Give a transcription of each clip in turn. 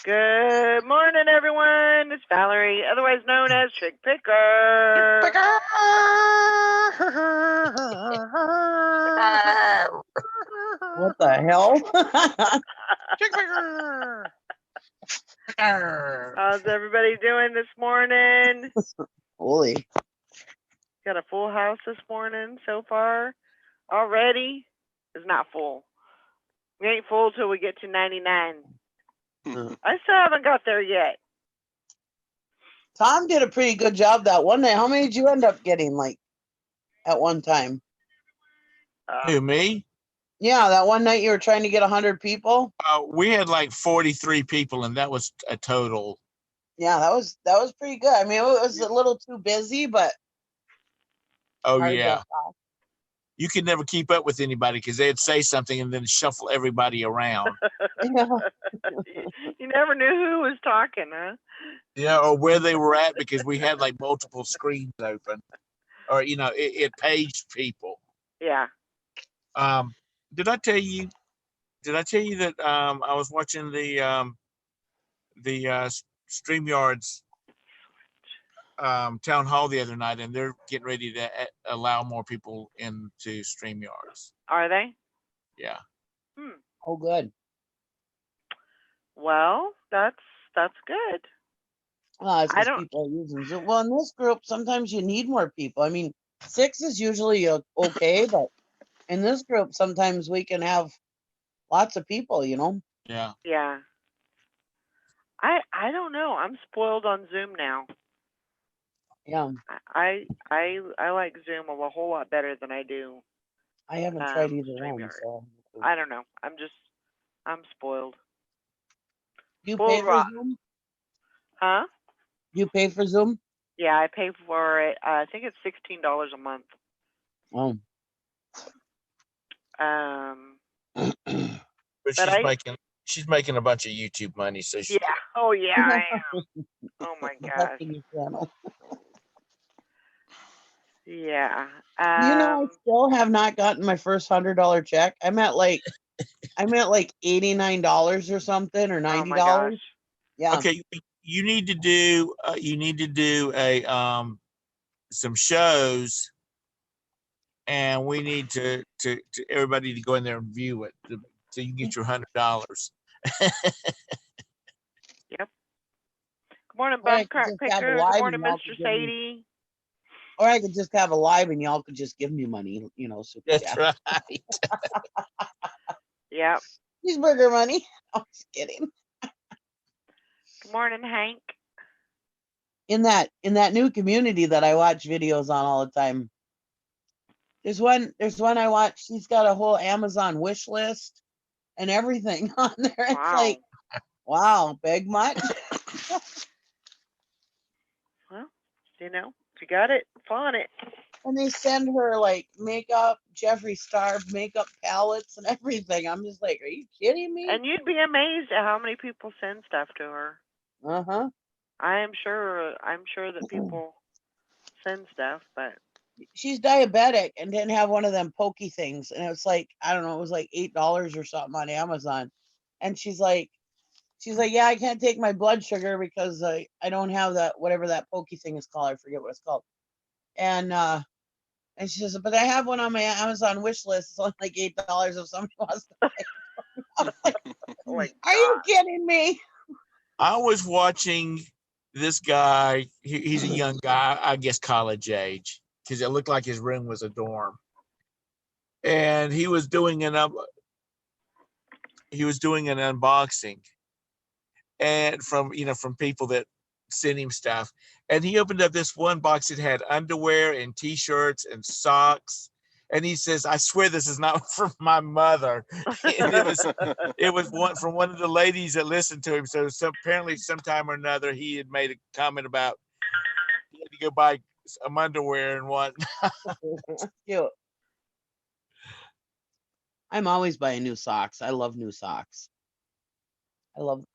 Good morning, everyone. It's Valerie, otherwise known as Chick Picker. What the hell? How's everybody doing this morning? Holy. Got a full house this morning so far. Already? It's not full. We ain't full till we get to 99. I still haven't got there yet. Tom did a pretty good job that one night. How many did you end up getting, like, at one time? Who, me? Yeah, that one night you were trying to get 100 people. We had like 43 people, and that was a total. Yeah, that was pretty good. I mean, it was a little too busy, but Oh hard to yeah, talk. you could never keep up with anybody because they'd say something and then shuffle everybody around. Yeah. You never knew who was talking, huh? Yeah, or where they were at because we had like multiple screens open, or it paged people. Yeah. Did I tell you? Did I tell you that I was watching the StreamYard's town hall the other night, and they're getting ready to allow more people into StreamYards. Are they? Yeah. Oh, good. Well, that's good. It's because people are using Zoom. Well, in this group, sometimes you need more people. I mean, 6 is usually okay, but in this group, sometimes we can have lots of people, Yeah. Yeah. I don't know. I'm spoiled on Zoom now. Yeah. I like Zoom a whole lot better than I do. I haven't tried either one, StreamYard. so. I don't know. I'm spoiled. Do you Spoiled pay for rotten. Zoom? Huh? You pay for Zoom? Yeah, I pay for it. I think it's $16 a month. Oh. But she's making a bunch of YouTube money, so she. Yeah. Oh yeah, I am. Oh my gosh. Yeah. I still have not gotten my first $100 check. I'm at like $89 or something, or $90. Oh my gosh. Yeah. Okay, you need to do a some shows, and we need to everybody to go in there and view it so you can get your $100. Yep. Good morning, Bum Crack Picker. Good morning, Mr. Sadie. Or I could just have a live and y'all could just give me money, super That's chat. right. Yep. Cheeseburger money. I'm just kidding. Good morning, Hank. In that new community that I watch videos on all the time. There's one I watch. She's got a whole Amazon wish list and everything on there. Wow. It's like, wow, big much. Well, if you got it, flaunt it. And they send her like makeup, Jeffree Star makeup palettes and everything. I'm just like, are you kidding me? And you'd be amazed at how many people send stuff to her. Uh-huh. I'm sure that people send stuff, but she's diabetic and didn't have one of them pokey things, and it's like, I don't know, it was like $8 or something on Amazon, and she's like, yeah, I can't take my blood sugar because I don't have that, whatever that pokey thing is called. I forget what it's called. And she says, but I have one on my Amazon wish list. It's only like $8 if somebody wants to buy it. I'm like, are you kidding me? I was watching this guy. He's a young guy, I guess college age, because it looked like his room was a dorm. And he was doing an unboxing, and from people that sent him stuff. And he opened up this one box that had underwear and t-shirts and socks. And he says, I swear this is not from my mother. And it was one from one of the ladies that listened to him. So apparently sometime or another he had made a comment about he had to go buy some underwear and whatnot. Cute. I'm always buying new socks. I love new socks.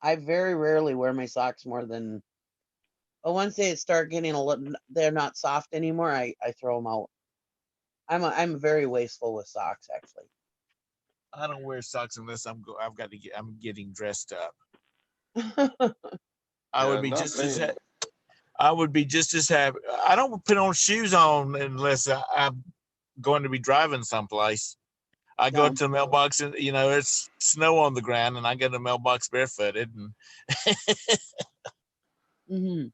I very rarely wear my socks more than, but once they start getting a little, they're not soft anymore, I throw them out. I'm very wasteful with socks, actually. I don't wear socks unless I'm getting dressed up. I would Yeah, be not just as me. I would be just as happy. I don't put on shoes on unless I'm going to be driving someplace. I go Yeah. to the mailbox and it's snow on the ground, and I go to the mailbox barefooted. And Hmm.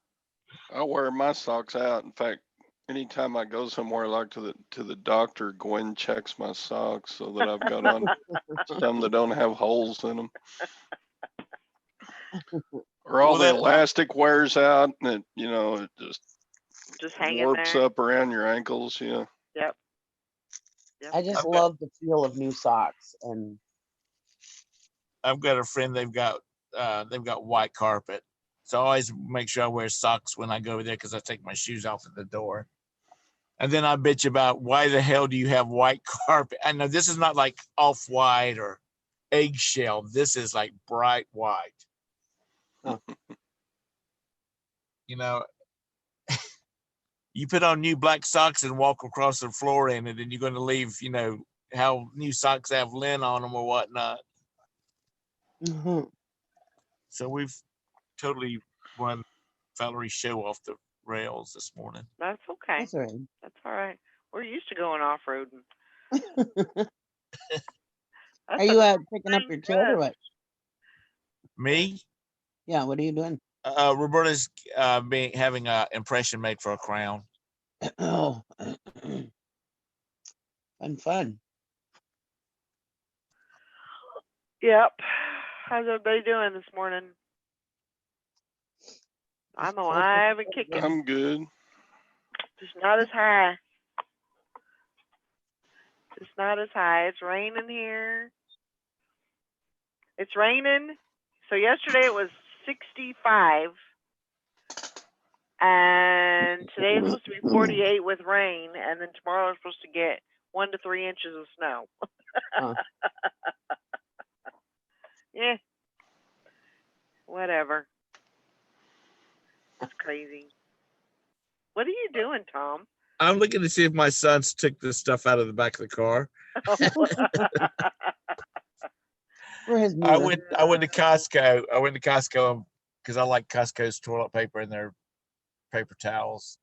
I wear my socks out. In fact, anytime I go somewhere like to the doctor, Gwen checks my socks so that I've got on some that don't have holes in them. Or all Well, the that elastic wears out and it Just hanging warps there. up around your ankles. Yeah. Yep. Yep. I just I've got love the feel of new socks, and I've got a friend. They've got white carpet, so I always make sure I wear socks when I go over there because I take my shoes off at the door. And then I bitch about why the hell do you have white carpet? I know this is not like off white or eggshell. This is like bright white. Huh. You know, you put on new black socks and walk across the floor in it, and you're going to leave, how new socks have lint on them or whatnot. Mhm. So we've totally run Valerie's show off the rails this morning. That's okay. That's all right. That's all right. We're used to going off roading. Are you picking up your kid or what? Me, Yeah, what are you doing? Roberta's having an impression made for a crown. Oh, fun. Yep. How's everybody doing this morning? I'm alive and kicking. I'm good. Just not as high. Just not as high. It's raining here. It's raining. So yesterday it was 65. And today it's supposed to be 48 with rain. And then tomorrow we're supposed to get 1 to 3 inches of snow. Huh. Yeah. Whatever. It's crazy. What are you doing, Tom? I'm looking to see if my sons took this stuff out of the back of the car. For his I mother. went to Costco. I went to Costco because I like Costco's toilet paper and their paper towels.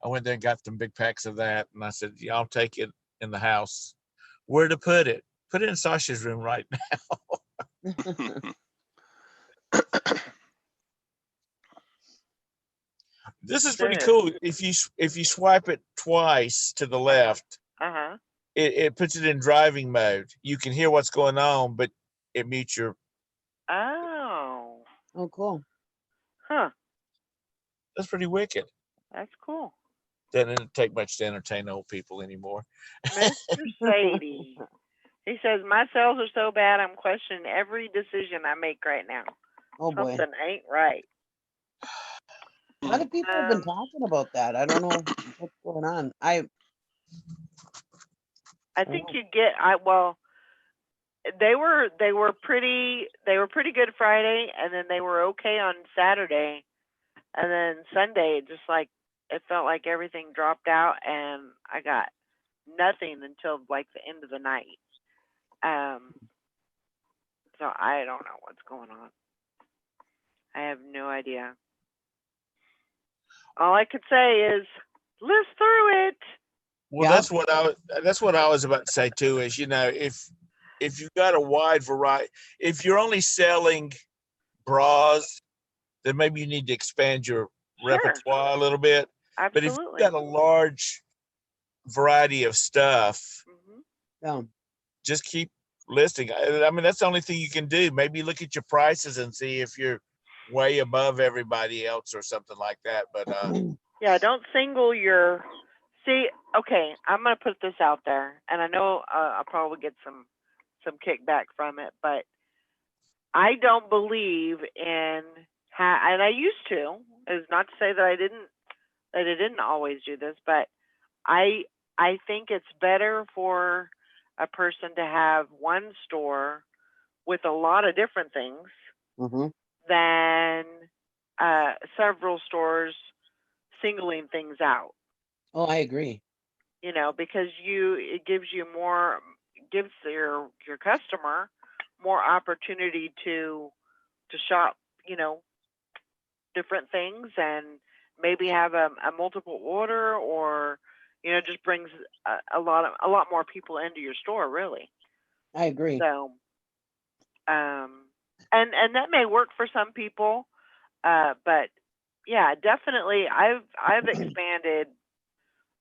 I went there and got some big packs of that, and I said, "Yeah, I'll take it in the house. Where to put it? Put it in Sasha's room right now." This is pretty cool. If you swipe it twice to the left, Uh-huh. it puts it in driving mode. You can hear what's going on, but it mutes your. Oh. Oh, cool. Huh. That's pretty wicked. That's cool. Doesn't take much to entertain old people anymore. Mr. Sadie. He says, my sales are so bad, I'm questioning every decision I make right now. Oh boy. Something ain't right. A lot of people have been talking about that. I don't know what's going on. I think you get they were pretty good Friday, and then they were okay on Saturday, and then Sunday it felt like everything dropped out, and I got nothing until like the end of the night. So I don't know what's going on. I have no idea. All I could say is list through it. Well, Yeah. that's what I was about to say too. Is if you've got a wide variety, if you're only selling bras, then maybe you need to expand your repertoire a little bit. Absolutely. But if you've got a large variety of stuff, Yeah. just keep listing. I mean, that's the only thing you can do. Maybe look at your prices and see if you're way above everybody else or something like that. But yeah, don't single your. See, okay, I'm gonna put this out there, and I know I'll probably get some kickback from it, but I don't believe in and I used to. Is not to say that I didn't always do this, but I think it's better for a person to have one store with a lot of different things than several stores singling things out. Oh, I agree. Because it gives you more gives your customer more opportunity to shop, different things, and maybe have a multiple order, or just brings a lot more people into your store, really. I agree. So and that may work for some people, but yeah, definitely I've expanded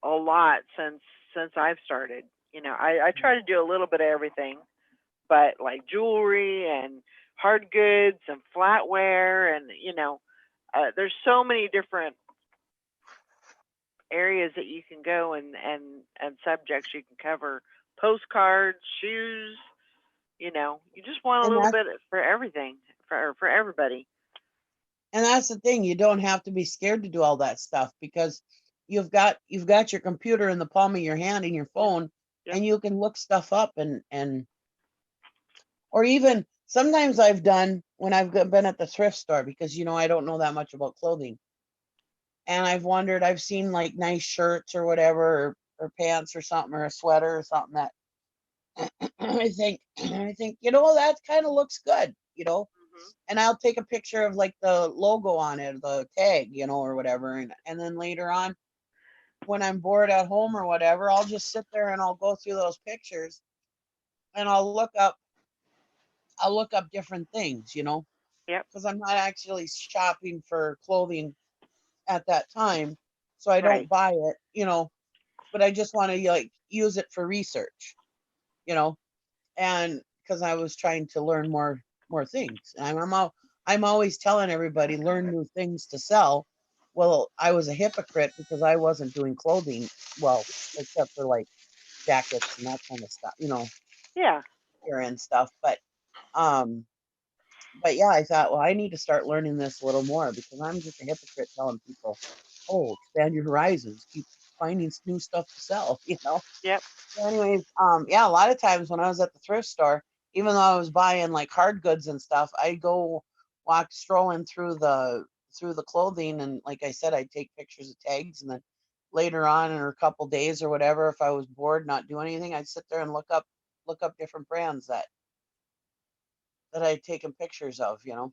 a lot since I've started. I try to do a little bit of everything, but like jewelry and hard goods and flatware, and there's so many different areas that you can go, and subjects you can cover. Postcards, shoes, you just want a And little that's bit for everything, for everybody. and that's the thing. You don't have to be scared to do all that stuff because you've got your computer in the palm of your hand and your phone, Yep. and you can look stuff up and or even sometimes I've done when I've been at the thrift store because I don't know that much about clothing. And I've seen like nice shirts or whatever, or pants or something, or a sweater or something that I think that kind of looks good, Mhm. and I'll take a picture of like the logo on it, the tag, or whatever. And then later on, when I'm bored at home or whatever, I'll just sit there and I'll go through those pictures and I'll look up different things, Yep. because I'm not actually shopping for clothing at that time. So I Right. don't buy it, but I just want to like use it for research, and because I was trying to learn more things. And I'm always telling everybody learn new things to sell. Well, I was a hypocrite because I wasn't doing clothing well, except for like jackets and that kind of stuff, Yeah. here and stuff. Um, but yeah, I thought, well, I need to start learning this a little more because I'm just a hypocrite telling people, oh, expand your horizons, keep finding new stuff to sell, Yep. So anyways, yeah, a lot of times when I was at the thrift store, even though I was buying like hard goods and stuff, I'd go strolling through the clothing, and like I said, I'd take pictures of tags, and then later on in a couple days or whatever, if I was bored not doing anything, I'd sit there and look up different brands that I'd taken pictures of, Yeah.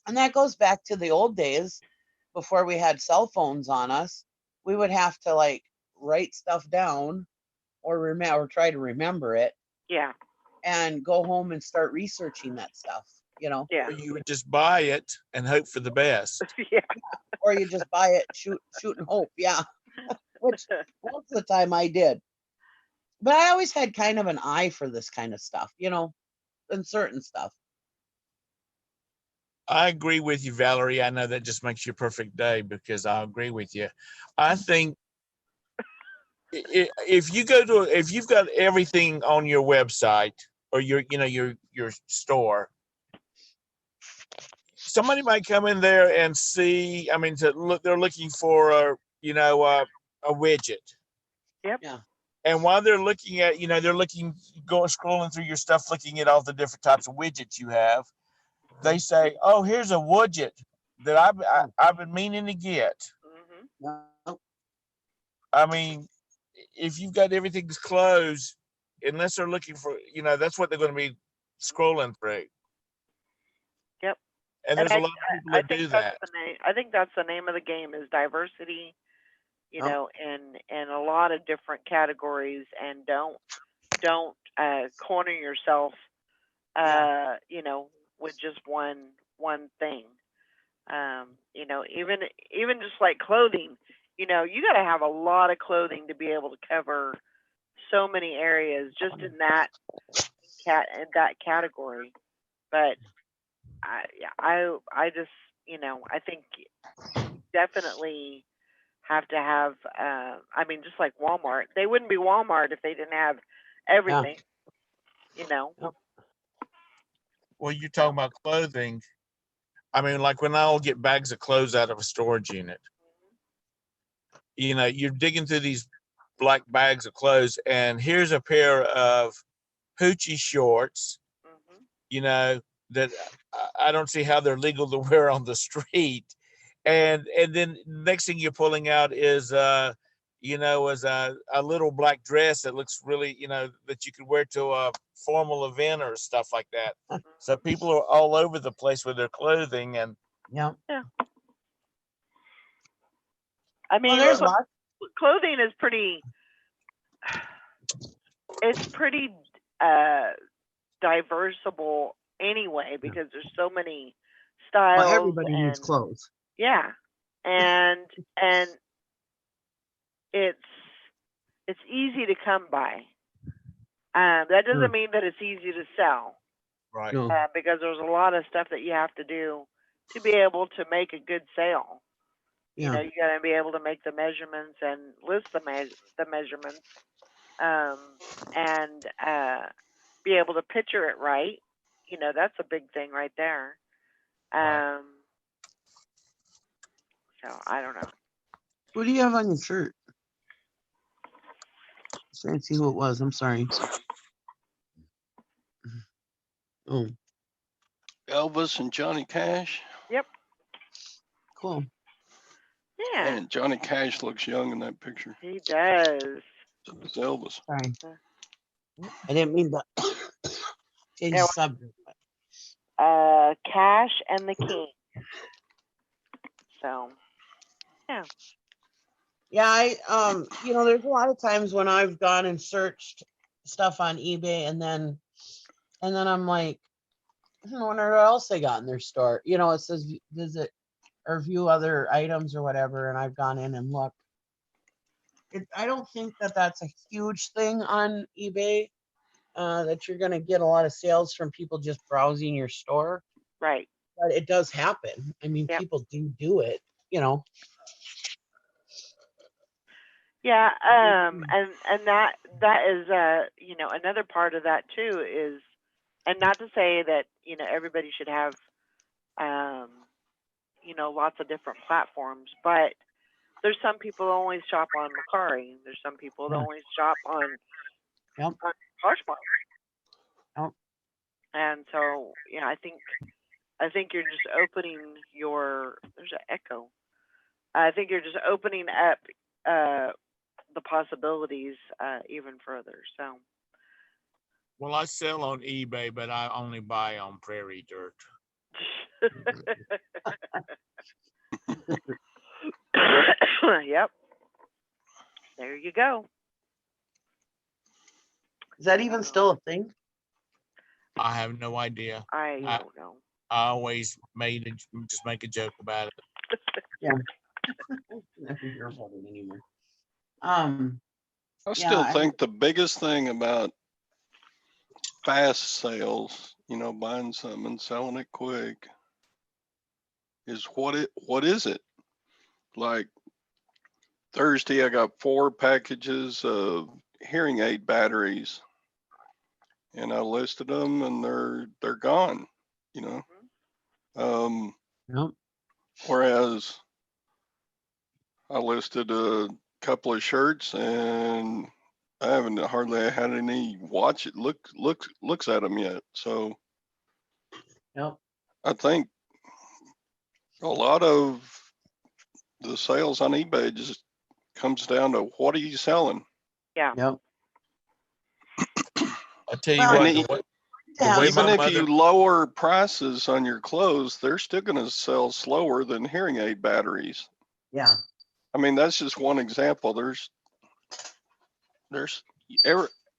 And that goes back to the old days before we had cell phones on us. We would have to like write stuff down or remember or try to remember it Yeah. and go home and start researching that stuff, Yeah. Or you would just buy it and hope for the best. Yeah. or you just buy it, shoot and hope. Yeah. Which most of the time I did. But I always had kind of an eye for this kind of stuff, and certain stuff. I agree with you, Valerie. I know that just makes your perfect day because I agree with you. I think if you've got everything on your website or your store, somebody might come in there and see. I mean, they're looking for a widget. Yep. Yeah. And while they're looking at, they're scrolling through your stuff, looking at all the different types of widgets you have. They say, "Oh, here's a widget that I've been meaning to get." Mhm. No. I mean, if you've got everything's closed, unless they're looking for, that's what they're going to be scrolling through. Yep. And And there's a lot of people I that think do that's that. the name. I think that's the name of the game is diversity. No. In a lot of different categories, and don't corner yourself, Yeah. with just one thing. Even just like clothing, you got to have a lot of clothing to be able to cover so many areas just in that category. But I just I think definitely have to have I mean, just like Walmart, they wouldn't be Walmart if they didn't have Yeah. everything, you know. Yep. Well, you're talking about clothing. I mean, like when I'll get bags of clothes out of a storage unit, you're digging through these black bags of clothes, and here's a pair of hoochie shorts, Mhm. that I don't see how they're legal to wear on the street. And then next thing you're pulling out is as a little black dress that looks really, that you could wear to a formal event or stuff like that. So people are all over the place with their clothing, and Yeah. I mean, Well, there's lots. clothing is pretty. It's pretty diversable anyway, because there's so many styles. Well, everybody needs and- clothes. Yeah, and it's easy to come by. That doesn't mean that it's easy to sell, right. No. because there's a lot of stuff that you have to do to be able to make a good sale. Yeah. You got to be able to make the measurements and list the measurements, and be able to picture it right. That's a big thing right there. Right. So I don't know. What do you have on your shirt? Trying to see who it was. I'm sorry. Oh, Elvis and Johnny Cash. cool. Yeah, Man, Johnny Cash looks young in that picture. he does. So does Elvis. Sorry. I didn't mean to change Yeah, the subject. Cash and the King. So Yeah, there's a lot of times when I've gone and searched stuff on eBay and then I'm like, I wonder what else they got in their store. It says visit or view other items or whatever, and I've gone in and looked. I don't think that that's a huge thing on eBay, that you're going to get a lot of sales from people just browsing your store, right. but it does happen. I mean, Yep. people do it, Yeah, and that is another part of that too is, and not to say that everybody should have lots of different platforms, but there's some people that only shop on Mercari. There's some people that Yeah. only shop on Yep. on Poshmark. Yep. And so I think you're just opening there's an echo. I think you're just opening up the possibilities even further. So Well, I sell on eBay, but I only buy on Prairie Dirt. Yep. There you go. Is that even still a thing? I have no idea. I I- don't know. I always just make a joke about it. Never hear about it anymore. I still I- think the biggest thing about fast sales, buying something and selling it quick, is what is it? Like Thursday, I got 4 packages of hearing aid batteries, and I listed them, and they're gone. Nope. Whereas I listed a couple of shirts, and I haven't hardly had any looks at them yet. So Yep. I think a lot of the sales on eBay just comes down to what are you selling? Yeah. Yep. I tell you Well, what, Yeah, way Even my if you lower prices on your clothes, they're still going to sell slower than hearing aid batteries. yeah. I mean, that's just one example.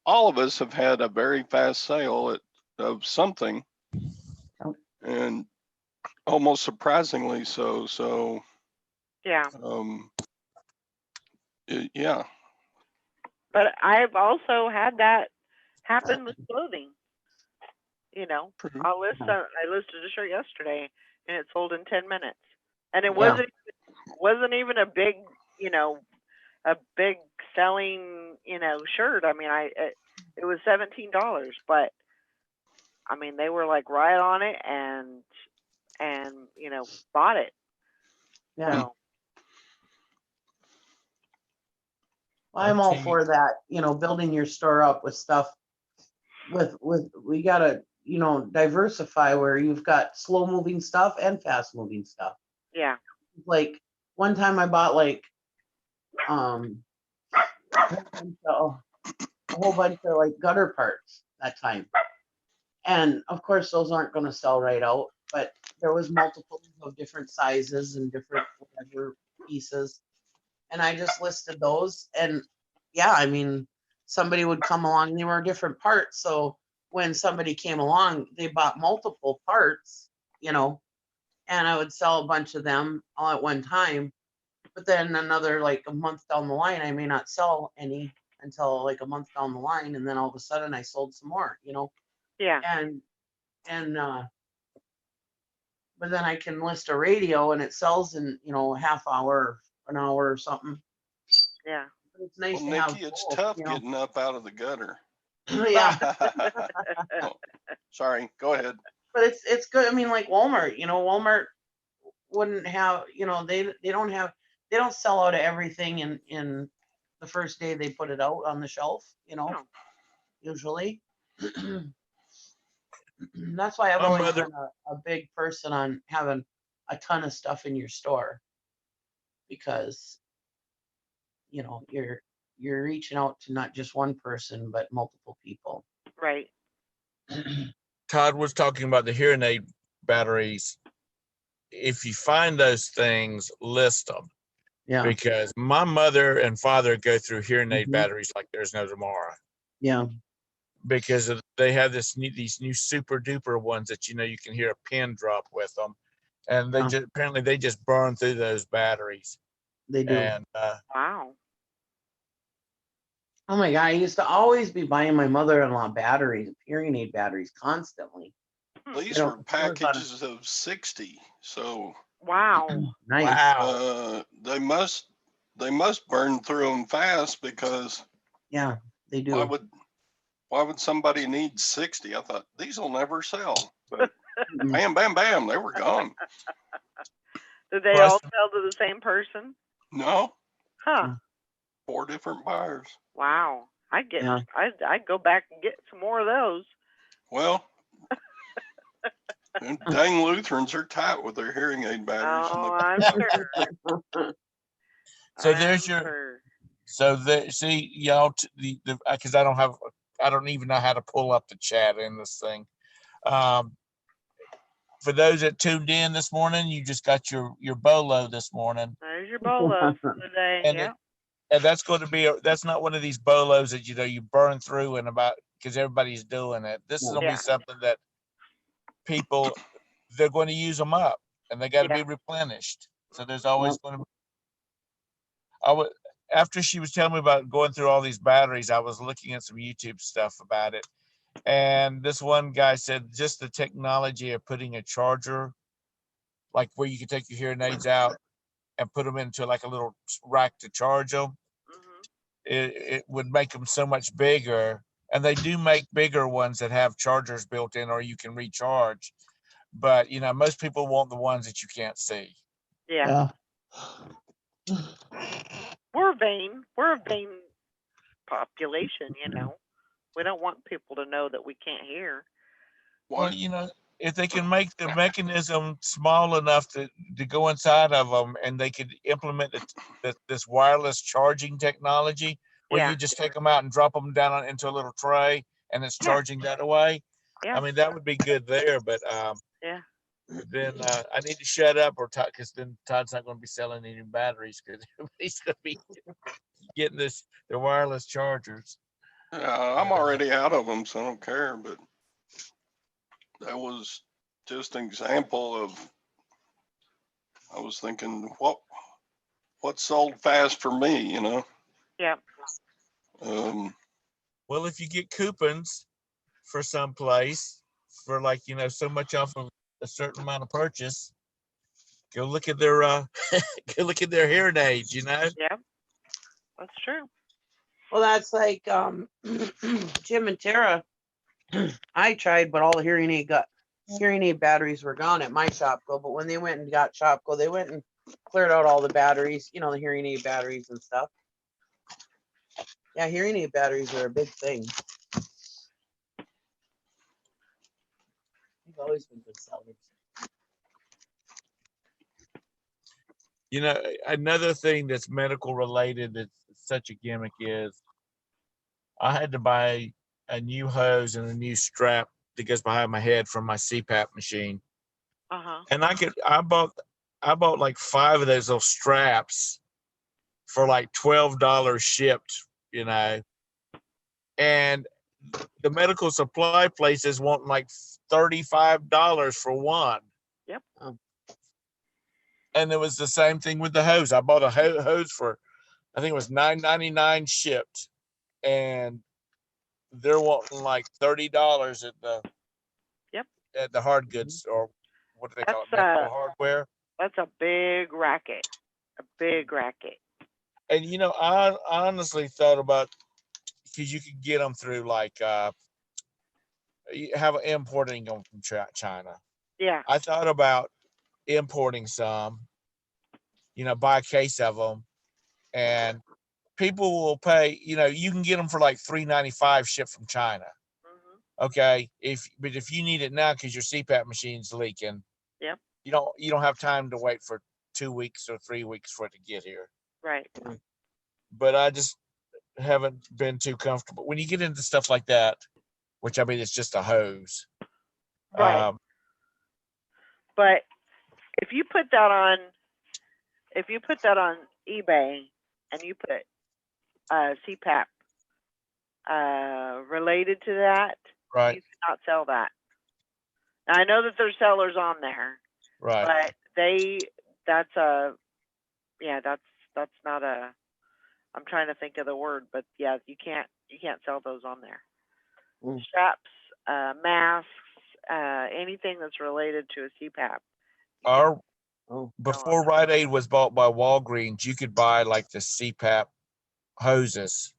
All of us have had a very fast sale of something, Yep. and almost surprisingly so. So, Yeah. yeah. But I've also had that happen with clothing. True. I listed a shirt yesterday and it sold in 10 minutes. And it Yeah. wasn't even a big, a big selling, shirt. I mean, it was $17, but I mean, they were like right on it and bought it. Yeah. So, I'm all Okay. for that, building your store up with stuff we gotta, diversify where you've got slow moving stuff and fast moving stuff. yeah. Like one time I bought like So a whole bunch of like gutter parts that time. And of course, those aren't going to sell right out, but there was multiples of different sizes and different whatever pieces. And I just listed those. And yeah, I mean, somebody would come along, they were different parts. So when somebody came along, they bought multiple parts, you know, and I would sell a bunch of them all at one time. But then another like a month down the line, I may not sell any until like a month down the line. And then all of a sudden I sold some more, you know, Yeah. and but then I can list a radio and it sells in, you know, a half hour, an hour or something. Yeah. But it's nice Well, to have Nikki, it's both, tough you know. getting up out of the gutter. Yeah, Oh, sorry, go ahead. but it's good. I mean, like Walmart, you know, Walmart wouldn't have, you know, they don't sell out of everything in the first day they put it out on the shelf, you know, No. usually. That's why I've My always mother, been a big person on having a ton of stuff in your store because, you know, you're reaching out to not just one person but multiple people. Right. Todd was talking about the hearing aid batteries. If you find those things, list them, Yeah. because my mother and father go through hearing aid Mhm. batteries like there's no tomorrow, Yeah. because they have these new super duper ones that, you know, you can hear a pin drop with them, and they Yeah. just apparently they just burn through those batteries. They do. And Wow. Oh my God, I used to always be buying my mother-in-law batteries, hearing aid batteries constantly. You These know, were it was on a- packages of 60, so Wow. nice. wow, they must burn through them fast, because Yeah, they why do. would somebody need 60? I thought these will never sell, but Mm-mm. bam, bam, bam, they were gone. Did they all Question. sell to the same person? No, Huh. Mm. 4 different buyers. Wow. Yeah. I'd go back and get some more of those. Well, and dang Lutherans are tight with their hearing aid batteries. Oh, I'm sure. So there's I'm your sure. so the see y'all the because I don't even know how to pull up the chat in this thing. Um, for those that tuned in this morning, you just got your bolo this morning, There's your bolos for the day. and Yep. and that's going to be that's not one of these bolos that, you know, you burn through in about, because everybody's doing it. This is No. going to Yeah. be something that people, they're going to use them up, and they got to Yeah. be replenished. So there's Yep. always going to. I would After she was telling me about going through all these batteries, I was looking at some YouTube stuff about it, and this one guy said just the technology of putting a charger, like where you can take your hearing aids out and put them into like a little rack to charge them, Mhm. it would make them so much bigger. And they do make bigger ones that have chargers built in, or you can recharge. But, you know, most people want the ones that you can't see. Yeah. Yeah. We're vain. We're a vain population, you know. We don't want people to know that we can't hear. Well, What? you know, if they can make the mechanism small enough to go inside of them, and they could implement this wireless charging technology where Yeah. you just take them out and drop them down into a little tray, and it's Yeah. charging that away. Yeah. I mean, that would be good there. But Yeah. then I need to shut up, or Todd, because then Todd's not going to be selling any batteries, because everybody's going to be getting the wireless chargers. I'm already out of them, so I don't care. But that was just an example of, I was thinking, what sold fast for me, you know? Yeah. Well, if you get coupons for some place for, like, you know, so much off of a certain amount of purchase, go look at their go look at their hearing aids, you know. Yeah. That's true. Well, that's like Jim and Tara. I tried, but all the hearing aid batteries were gone at my Shopko. But when they went and got Shopko, they went and cleared out all the batteries, you know, the hearing aid batteries and stuff. Yeah, hearing aid batteries are a big thing. They've always been good sellers. You know, another thing that's medical related that's such a gimmick is I had to buy a new hose and a new strap that goes behind my head from my CPAP machine. Uh-huh. And I bought like 5 of those little straps for like $12 shipped, you know. And the medical supply places want like $35 for one. Yep. And it was the same thing with the hose. I bought a hose for, I think it was $9.99 shipped, and they're wanting like $30 at the Yep. at the hard goods, or what do they call it, That's medical hardware. That's a big racket. A big racket. And you know, I honestly thought about, because you could get them through like you have importing them from China. Yeah. I thought about importing some, you know, buy a case of them, and people will pay. You know, you can get them for like $3.95 shipped from China. Hmm. Okay, but if you need it now because your CPAP machine's leaking, Yep. you don't have time to wait for 2 weeks or 3 weeks for it to get here. Right. But I just haven't been too comfortable when you get into stuff like that, which I mean it's just a hose. Right. But if you put that on eBay and you put CPAP related to that, Right. you cannot sell that. Now, I know that there's sellers on there, Right. but that's not a, I'm trying to think of the word, but yeah, you can't sell those on there. Mm. Straps, masks, anything that's related to a CPAP. Before Rite Aid was bought by Walgreens, you could buy like the CPAP hoses,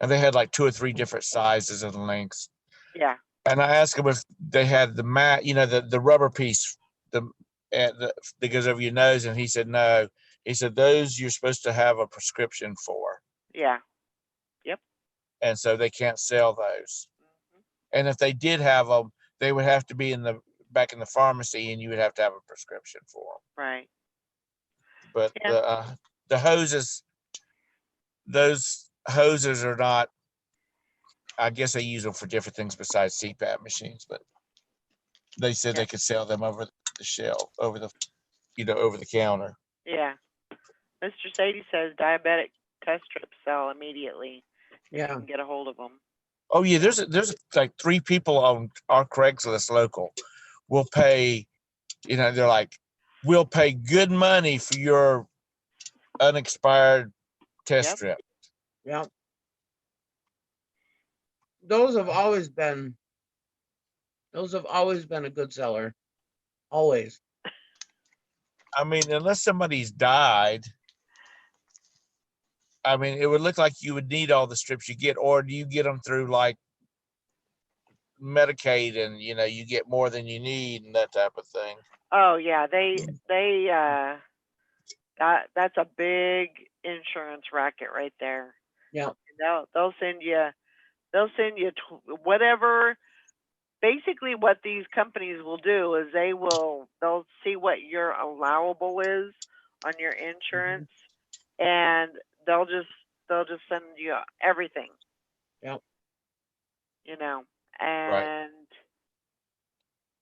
and they had like 2 or 3 different sizes and lengths. Yeah. And I asked them if they had the mat, you know, the rubber piece, that goes over your nose, and he said no. He said those you're supposed to have a prescription for. Yeah. Yep. And so they can't sell those. And if they did have them, they would have to be back in the pharmacy, and you would have to have a prescription for them. Right. But the hoses, those hoses are not. I guess they use them for different things besides CPAP machines. But they said they could sell them over the shelf, over the counter. Yeah. Mr. Sadie says diabetic test strips sell immediately. Yeah. You can get a hold of them. Oh yeah, there's like 3 people on our Craigslist local will pay, you know, they're like, we'll pay good money for your unexpired test strip. Yeah. Those have always been a good seller. Always. I mean, unless somebody's died, I mean, it would look like you would need all the strips you get, or do you get them through like Medicaid, and you know, you get more than you need and that type of thing? Oh yeah, that's a big insurance racket right there. Yeah. They'll send you whatever. Basically, what these companies will do is they'll see what your allowable is on your insurance, and they'll just send you everything. Yep. You know, and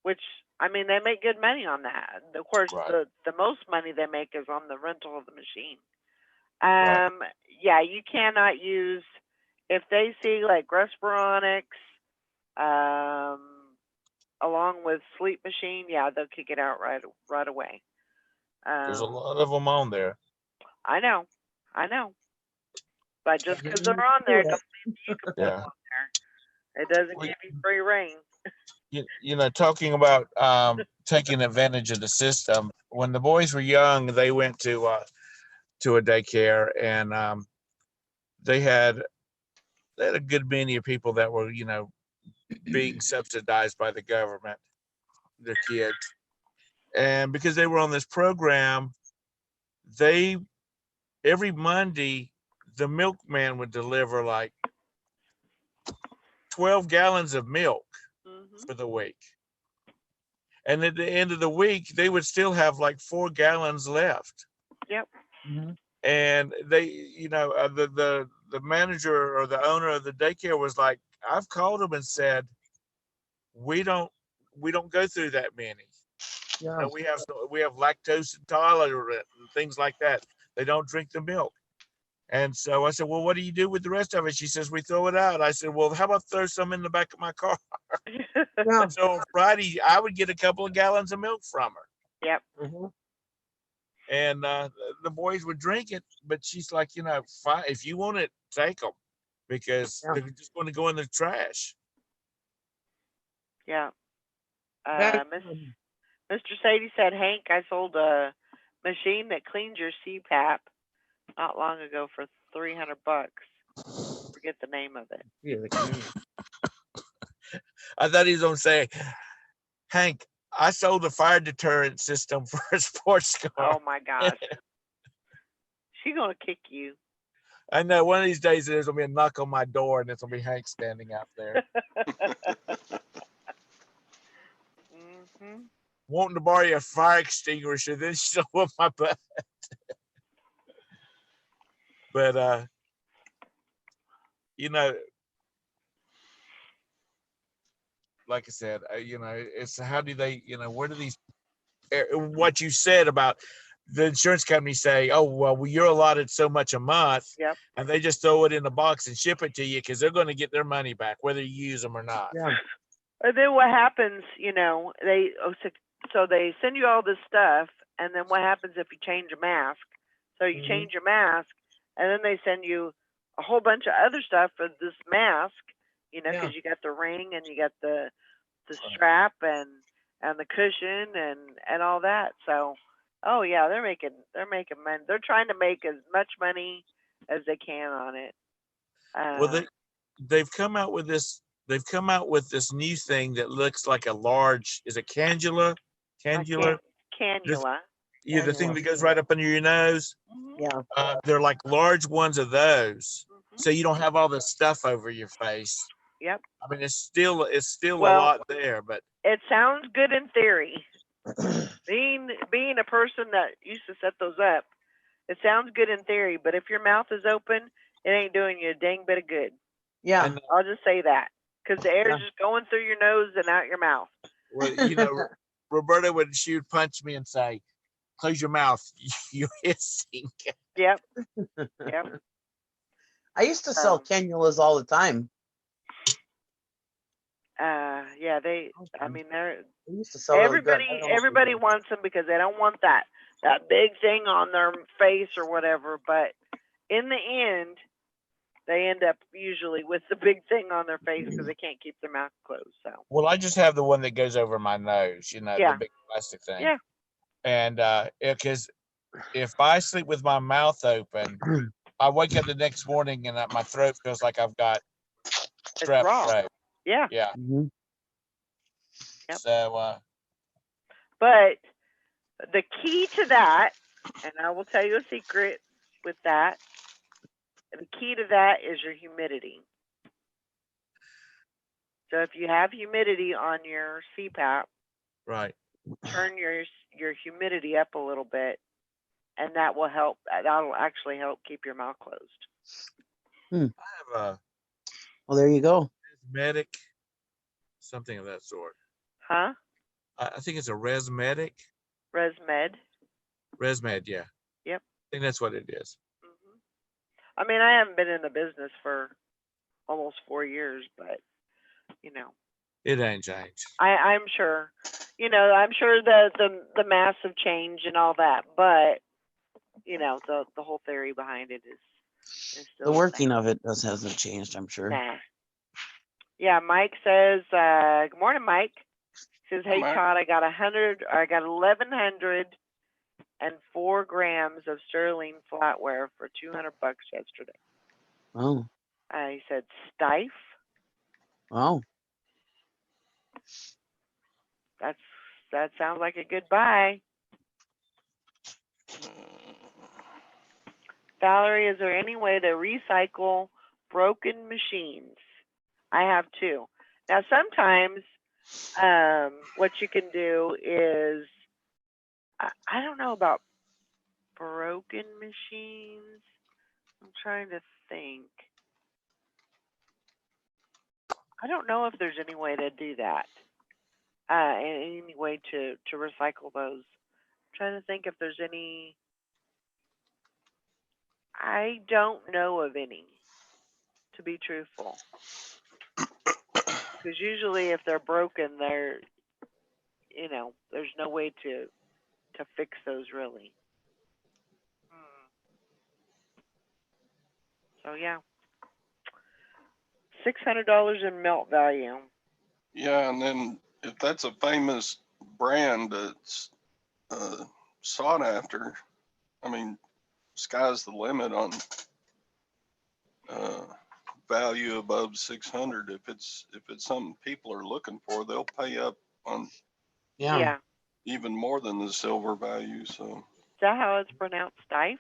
which, I mean, they make good money on that. Of course, the most money they make is on the rental of the machine. Yeah, you cannot use, if they see like Respironics, along with Sleep Machine, yeah, they'll kick it out right away. There's a lot of them on there. I know. But just because they're on there doesn't mean you can put them on there. It doesn't give you free reign. You know, talking about taking advantage of the system. When the boys were young, they went to a daycare, and they had a good many of people that were, you know, being subsidized by the government, their kids. And because they were on this program, every Monday, the milkman would deliver like 12 gallons of milk for the week. And at the end of the week, they would still have like 4 gallons left. Yep. And they, the manager or the owner of the daycare was like, I've called them and said, we don't go through that many. Yeah. We have lactose intolerant and things like that. They don't drink the milk. And so I said, well, what do you do with the rest of it? She says, we throw it out. I said, well, how about throw some in the back of my car? Yeah. So on Friday, I would get a couple of gallons of milk from her. Yep. And the boys would drink it, but she's like, fine, if you want it, take them, because Yeah. they're just going to go in the trash. Yeah. Back- Mr. Sadie said, Hank, I sold a machine that cleans your CPAP not long ago for $300. Forget the name of it. I thought he was going to say, Hank, I sold a fire deterrent system for a sports car. Oh my gosh. She's gonna kick you. I know one of these days there's going to be a knock on my door and it's going to be Hank standing out there. Wanting to borrow you a fire extinguisher, then she'll whip my butt. But like I said, it's how do they, where do these, what you said about the insurance company say, oh, well, you're allotted so much a month. Yep. And they just throw it in a box and ship it to you because they're going to get their money back, whether you use them or not. Yeah. And then what happens, so they send you all this stuff, and then what happens if you change your mask? So you change your mask, and then they send you a whole bunch of other stuff for this mask, because you got the ring and you got the strap and the cushion and all that. So, oh yeah, they're making money. They're trying to make as much money as they can on it. Well, they've come out with this. They've come out with this new thing that looks like a large. Is it cannula? Cannula. Cannula. Yeah, the thing that goes right up under your nose. Yeah. They're like large ones of those, so you don't have all this stuff over your face. Yep. I mean, it's still a lot there, but it sounds good in theory. Being a person that used to set those up, it sounds good in theory. But if your mouth is open, it ain't doing you a dang bit of good. Yeah. I'll just say that, because the air is just going through your nose and out your mouth. Well, Roberta would punch me and say, "Close your mouth, you're hissing." Yep. Yep. I used to sell cannulas all the time. Yeah, they're used to sell everybody wants them because they don't want that big thing on their face or whatever, but in the end they end up usually with the big thing on their face because they can't keep their mouth closed. So well, I just have the one that goes over my nose, the big plastic thing. Yeah. And because if I sleep with my mouth open, I wake up the next morning and my throat feels like I've got strep throat. Yeah. Yeah. Yep. So but the key to that, and I will tell you a secret with that, the key to that is your humidity. So if you have humidity on your CPAP, right, turn your humidity up a little bit, and that will help. That'll actually help keep your mouth closed. I have well, there you go. Resmedic, something of that sort. Huh? I think it's a Resmedic. Resmed, yeah. Yep. I think that's what it is. I mean, I haven't been in the business for almost 4 years, but it ain't changed. I'm sure. I'm sure that the massive change and all that, but the whole theory behind it is still the working of it hasn't changed, I'm sure. Nah. Yeah, Mike says, good morning, Mike. He says, hey, Todd, I got 1,104 grams of sterling flatware for $200 yesterday. Oh. He said, Stife. Oh. That sounds like a good buy. Valerie, is there any way to recycle broken machines? I have two. Now, sometimes what you can do is, I don't know about broken machines. I'm trying to think. I don't know if there's any way to do that. Any way to recycle those. I'm trying to think if there's any. I don't know of any, to be truthful. Because usually if they're broken, they're, there's no way to fix those really. So yeah, $600 in melt value. Yeah, and then if that's a famous brand that's sought after, I mean, sky's the limit on value above 600. If it's something people are looking for, they'll pay up on Yeah. even more than the silver value. So Is that how it's pronounced, Stife?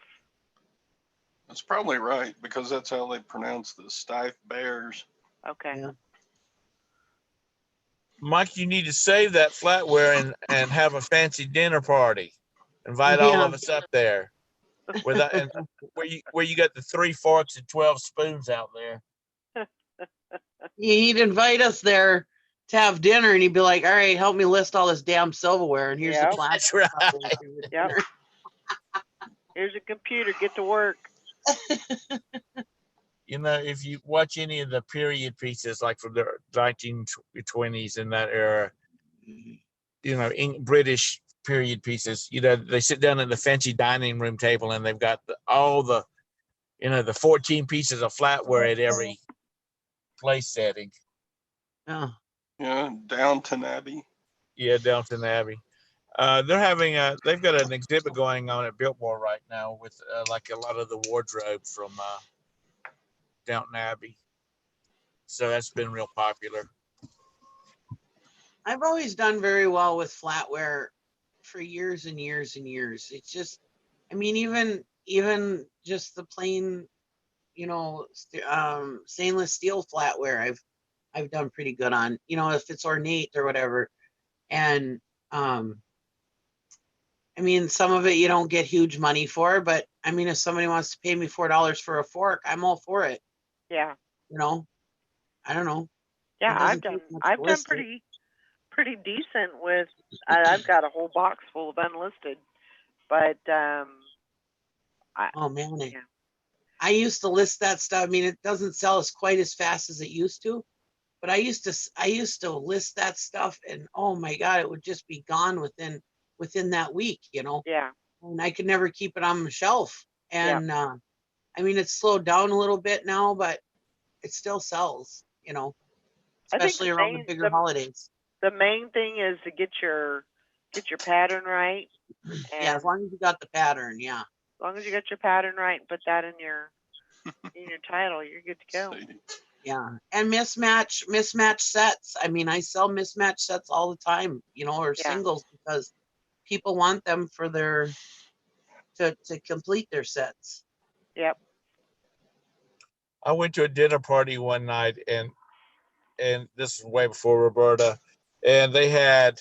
that's probably right, because that's how they pronounce the Stife Bears. Okay. Yeah. Mike, you need to save that flatware and have a fancy dinner party. Invite all Yeah. of us up there. And where you got the 3 forks and 12 spoons out there. He'd invite us there to have dinner, and he'd be like, "All right, help me list all this damn silverware, and here's Yep. the plastic." That's right. Yep. Here's a computer. Get to work. If you watch any of the period pieces, like from the 1920s in that era, British period pieces, they sit down at the fancy dining room table and they've got all the 14 pieces of flatware at every place setting. Yeah. Yeah, Downton Abbey. Yeah, Downton Abbey. They've got an exhibit going on at Biltmore right now with like a lot of the wardrobe from Downton Abbey. So that's been real popular. I've always done very well with flatware for years and years and years. It's just, I mean, even just the plain, stainless steel flatware, I've done pretty good on, if it's ornate or whatever. And I mean, some of it you don't get huge money for, but I mean, if somebody wants to pay me $4 for a fork, I'm all for it. Yeah. I don't know. Yeah, It I've doesn't take done. much I've to done list it. pretty decent with. I've got a whole box full of unlisted, but Oh man, yeah. I used to list that stuff. I mean, it doesn't sell as quite as fast as it used to, but I used to list that stuff, and oh my God, it would just be gone within that week, Yeah. and I could never keep it on the shelf. Yeah. And I mean, it's slowed down a little bit now, but it still sells, I think especially around the bigger holidays. The main thing is to get your pattern right. Yeah, as long as you got the pattern, yeah. As long as you got your pattern right and put that in your title, you're good to go. Yeah, and mismatch sets. I mean, I sell mismatch sets all the time, or singles, because people want them for their to complete their sets. Yep. I went to a dinner party one night, and this is way before Roberta, and they had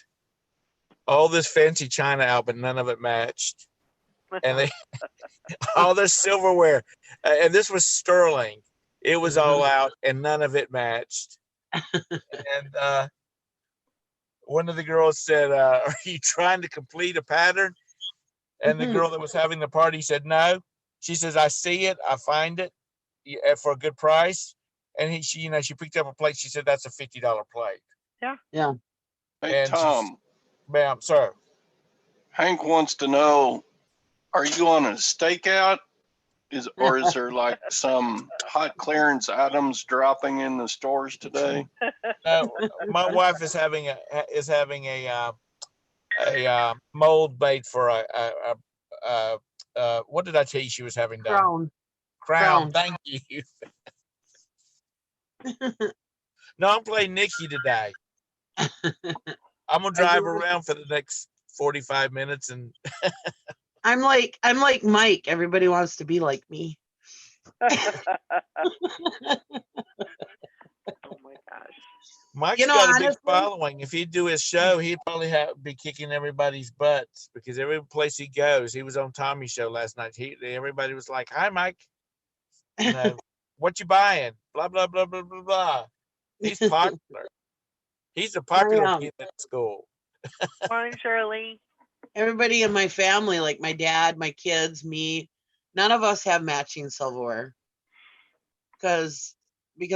all this fancy china out, but none of it matched. And they all their silverware, and this was sterling. It was all out, and none of it matched. And one of the girls said, "Are you trying to complete a pattern?" And the girl that was having the party said, "No." She says, "I see it, I find it for a good price." And she picked up a plate. She said, "That's a $50 plate." Yeah. Yeah. Hey, And Tom. Ma'am, sir. Hank wants to know, are you on a stakeout? Or is there like some hot clearance items dropping in the stores today? No, my wife is having a mold bait for a what did I tell you she was having done? Crown. Thank you. No, I'm playing Nikki today. I'm gonna drive around for the next 45 minutes, and I'm like Mike. Everybody wants to be like me. Oh my gosh. Mike's You know, got a big honestly, following. If he'd do his show, he'd probably be kicking everybody's butts because every place he goes, he was on Tommy's show last night. Everybody was like, "Hi, Mike. You know, what you buying? Blah blah blah blah blah blah." He's popular. He's a popular my kid at school. Morning, Shirley. everybody in my family, like my dad, my kids, me, none of us have matching silverware because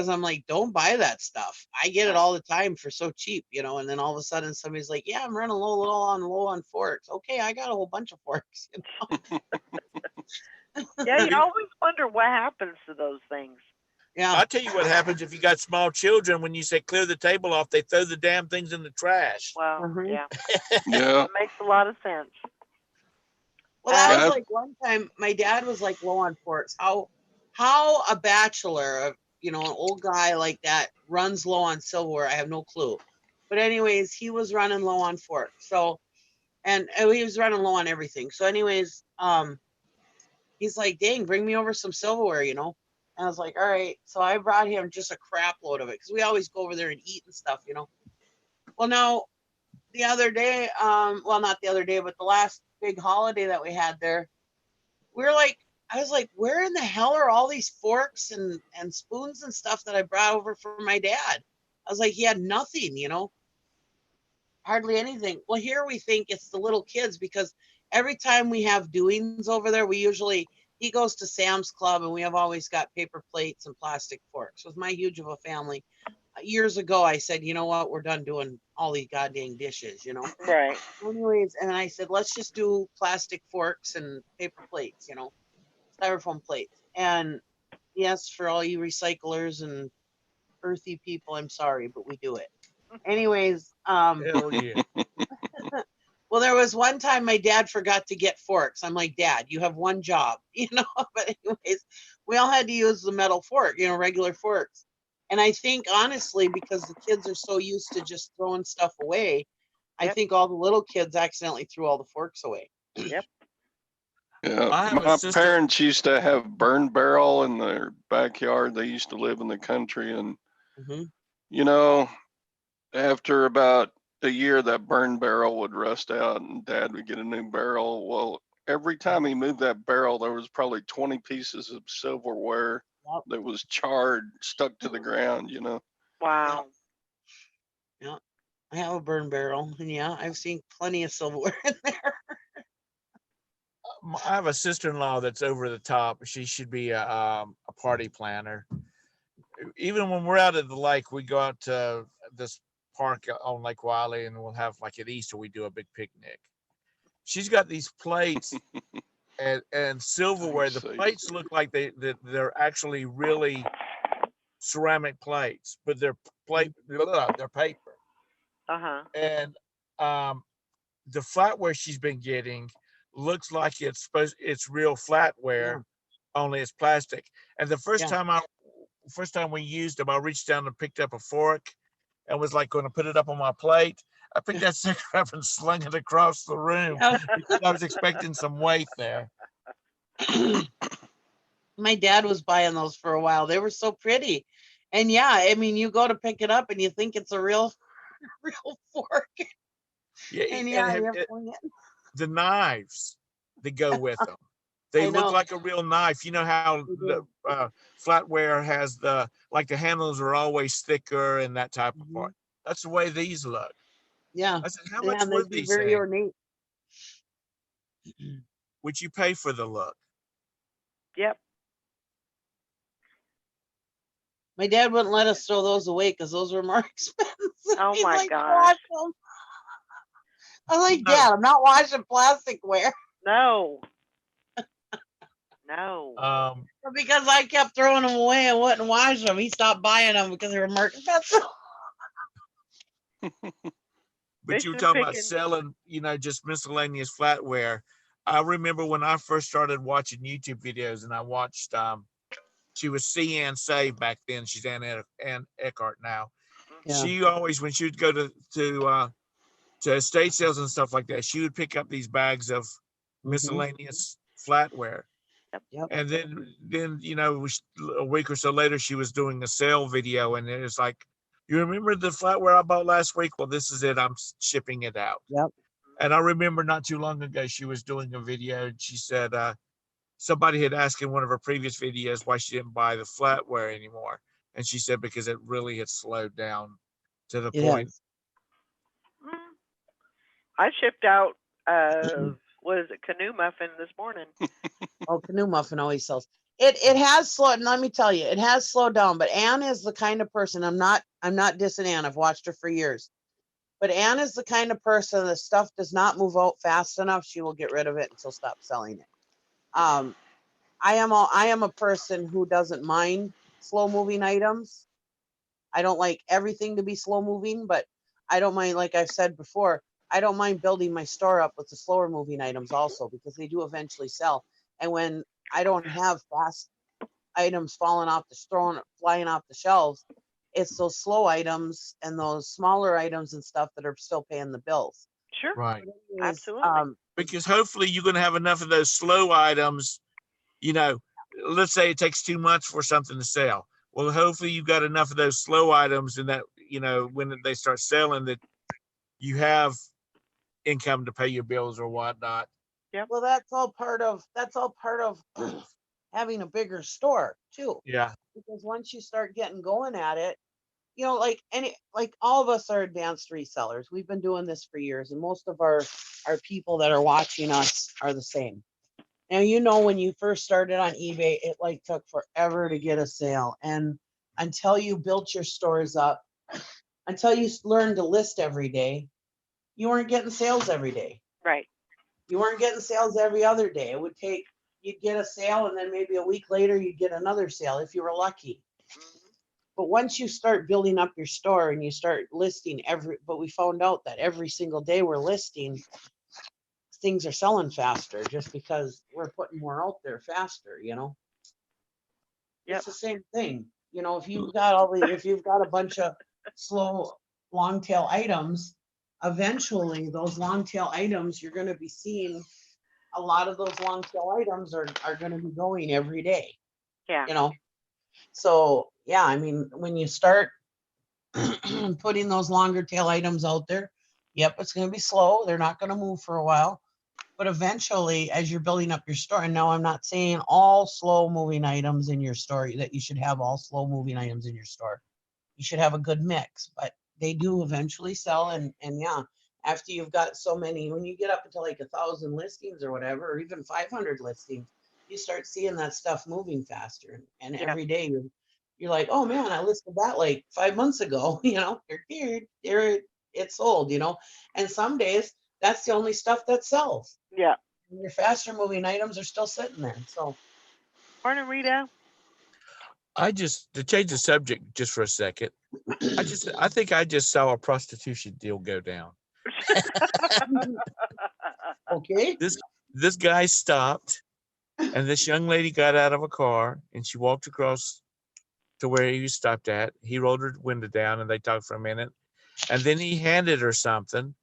I'm like, don't buy that stuff. I get it all the time for so cheap, you know. And then all of a sudden, somebody's like, "Yeah, I'm running low on forks." Okay, I got a whole bunch of forks. You know? Yeah, you always wonder what happens to those things. Yeah, I'll tell you what happens if you got small children. When you say clear the table off, they throw the damn things in the trash. Well, Mhm. yeah, Yeah. it makes a lot of sense. well, that was Yeah. like one time my dad was like low on forks. How a bachelor, you know, an old guy like that runs low on silverware, I have no clue. But anyways, he was running low on forks. So, and he was running low on everything. So, anyways, he's like, "Dang, bring me over some silverware," you know. And I was like, "All right." So I brought him just a crap load of it because we always go over there and eat and stuff, you know. Well, now the other day, well, not the other day, but the last big holiday that we had there, we're like, I was like, where in the hell are all these forks and spoons and stuff that I brought over for my dad? I was like, he had nothing, you know, hardly anything. Well, here we think it's the little kids because every time we have doings over there, he goes to Sam's Club and we have always got paper plates and plastic forks. With my huge of a family, years ago, I said, you know what, we're done doing all these goddamn dishes, you know. Right. Anyways, and I said, let's just do plastic forks and paper plates, you know, styrofoam plates. And yes, for all you recyclers and earthy people, I'm sorry, but we do it. Anyways, Hell yeah. well, there was one time my dad forgot to get forks. I'm like, Dad, you have one job, you know. But anyways, we all had to use the metal fork, you know, regular forks. And I think honestly, because the kids are so used to just throwing stuff away, I Yep. think all the little kids accidentally threw all the forks away. Yep. Yeah. I have a My sister. parents used to have burn barrel in their backyard. They used to live in the country, and Hmm. you know, after about a year, that burn barrel would rust out, and Dad would get a new barrel. Well, every time he moved that barrel, there was probably 20 pieces of silverware Yep. that was charred, stuck to the ground. You know. Wow. Yeah, I have a burn barrel, and yeah, I've seen plenty of silverware in there. I have a sister-in-law that's over the top. She should be a party planner. Even when we're out at the lake, we go out to this park on Lake Wiley, and we'll have like at Easter we do a big picnic. She's got these plates and silverware. The Say, plates look like they're actually really ceramic plates, but they're they're paper. Uh-huh. And the flatware she's been getting looks like it's real flatware, Yeah, only it's plastic. And the yeah. first time we used them, I reached down and picked up a fork and was like going to put it up on my plate. I picked that sucker up and slung it across the room Yeah. because I was expecting some weight there. My dad was buying those for a while. They were so pretty. And yeah, I mean, you go to pick it up and you think it's a real real fork. Yeah, And yeah, and you fling it. the knives that go with them. They I look know. like a real knife. You know how They the do. flatware has the handles are always thicker and that type of Mhm. part. That's the way these look. Yeah. I said, how Yeah, much and were they'd be these very things? ornate. Would you pay for the look? Yep. My dad wouldn't let us throw those away because those were more expensive. Oh He's my like, gosh. wash them. I'm like, No. Dad, I'm not washing plasticware. No. No. But because I kept throwing them away and wouldn't wash them, he stopped buying them because they were more expensive. But you were Fish talking about picking. selling, just miscellaneous flatware. I remember when I first started watching YouTube videos, and I watched. She was Ann Save back then. She's Ann Eckhart now. Yeah. She always, when she would go to estate sales and stuff like that, she would pick up these bags of miscellaneous flatware. Yep. And then a week or so later, she was doing a sale video, and it was like You remember the flatware I bought last week? Well, this is it. I'm shipping it out. Yep. And I remember not too long ago, she was doing a video and she said, somebody had asked in one of her previous videos why she didn't buy the flatware anymore. And she said, because it really had slowed down to the It point. has. I shipped out, what is it, Canoe Muffin this morning. Oh, Canoe Muffin always sells. It has slowed, and let me tell you, it has slowed down. But Anne is the kind of person. I'm not dissing Anne. I've watched her for years. But Anne is the kind of person that stuff does not move out fast enough. She will get rid of it and she'll stop selling it. I am a person who doesn't mind slow moving items. I don't like everything to be slow moving, but I don't mind, like I've said before, I don't mind building my store up with the slower moving items also, because they do eventually sell. And when I don't have fast items flying off the shelves, it's those slow items and those smaller items and stuff that are still paying the bills. Sure. Right. Anyways, Absolutely. Because hopefully you're going to have enough of those slow items. You know, let's say it takes 2 months for something to sell. Well, hopefully you've got enough of those slow items, and that, you know, when they start selling, that you have income to pay your bills or whatnot. well, that's all part of having a bigger store too. Yeah. Because once you start getting going at it, you know, like all of us are advanced resellers. We've been doing this for years, and most of our people that are watching us are the same. Now, you know, when you first started on eBay, it like took forever to get a sale. And until you built your stores up, until you learned to list every day, you weren't getting sales every day. Right. You weren't getting sales every other day. It would take, you'd get a sale, and then maybe a week later you'd get another sale if you were lucky. But once you start building up your store and you start listing but we found out that every single day we're listing, things are selling faster just because we're putting more out there faster, you know? Yep. It's the same thing. You know, if you've got a bunch of slow long tail items, eventually those long tail items, you're going to be seeing a lot of those long tail items are going to be going every day, Yeah. you know? So yeah, I mean, when you start putting those longer tail items out there, yep, it's going to be slow. They're not going to move for a while. But eventually, as you're building up your store, and now I'm not saying all slow moving items in your store, that you should have all slow moving items in your store. You should have a good mix, but they do eventually sell. And yeah, after you've got so many, when you get up until like 1,000 listings or whatever, or even 500 listings, you start seeing that stuff moving faster. And Yeah. every day you're like, oh man, I listed that like 5 months ago, you know, it's sold, you know. And some days that's the only stuff that sells. Yeah. And your faster moving items are still sitting there. So Morning, Rita. To change the subject just for a second, I think I just saw a prostitution deal go down. okay. This guy stopped, and this young lady got out of a car, and she walked across to where he stopped at. He rolled her window down, and they talked for a minute, and then he handed her something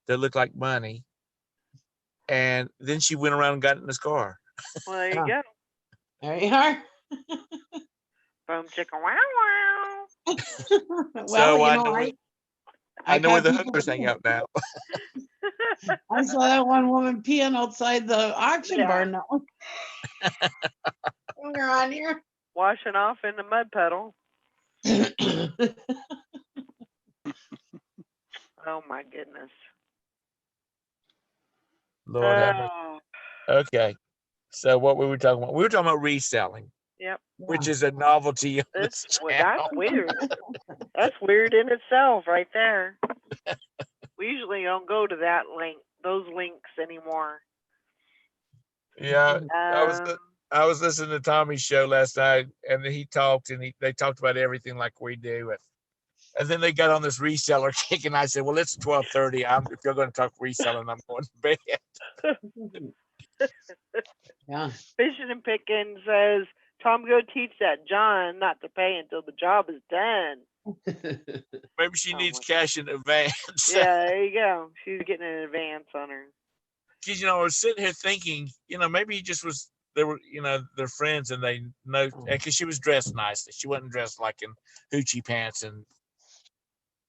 that looked like money, and then she went around and got in his car. Well, there you go. There you are. Boom, chicka, wow, wow. Well, So you I know, know I know where got the people hookers hang peeing. out now. I saw that one woman peeing outside the auction Yeah. barn. That one. We're on here. Washing off in the mud puddle. Oh my goodness. Lord have mercy. Oh, Okay. So what we were talking about? We were talking about reselling, yep. which is a novelty on this Well, channel. that's weird. That's weird in itself, right there. We usually don't go to those links anymore. Yeah, I was listening to Tommy's show last night, and he talked, and they talked about everything like we do, and then they got on this reseller kick, and I said, "Well, it's 12:30. If you're going to talk reselling, I'm going to bed." Yeah. Fishing and Picking says, Tom, go teach that John not to pay until the job is done. Maybe she Oh needs my cash in advance. Yeah, there you go. She's getting an advance on her. Because, I was sitting here thinking, maybe he just was, they were, they're friends, and they know, because she was dressed nicely. She wasn't dressed like in hoochie pants and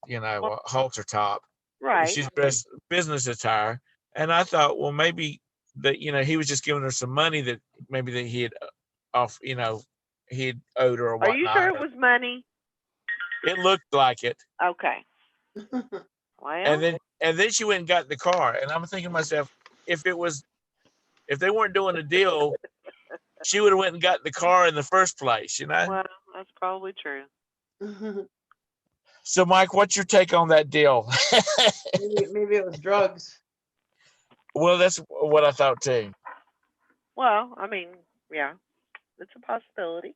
a halter top. Right. She's dressed business attire, and I thought, well, maybe that he was just giving her some money that maybe that he had off, he had owed her or Are you sure whatnot. it was money? It looked like it, Okay. Well, and then she went and got in the car, and I'm thinking to myself, if they weren't doing a deal, she would have went and got in the car in the first place, well, that's probably true. So, Mike, what's your take on that deal? Maybe it was drugs. Well, that's what I thought too. Well, I mean, yeah, it's a possibility.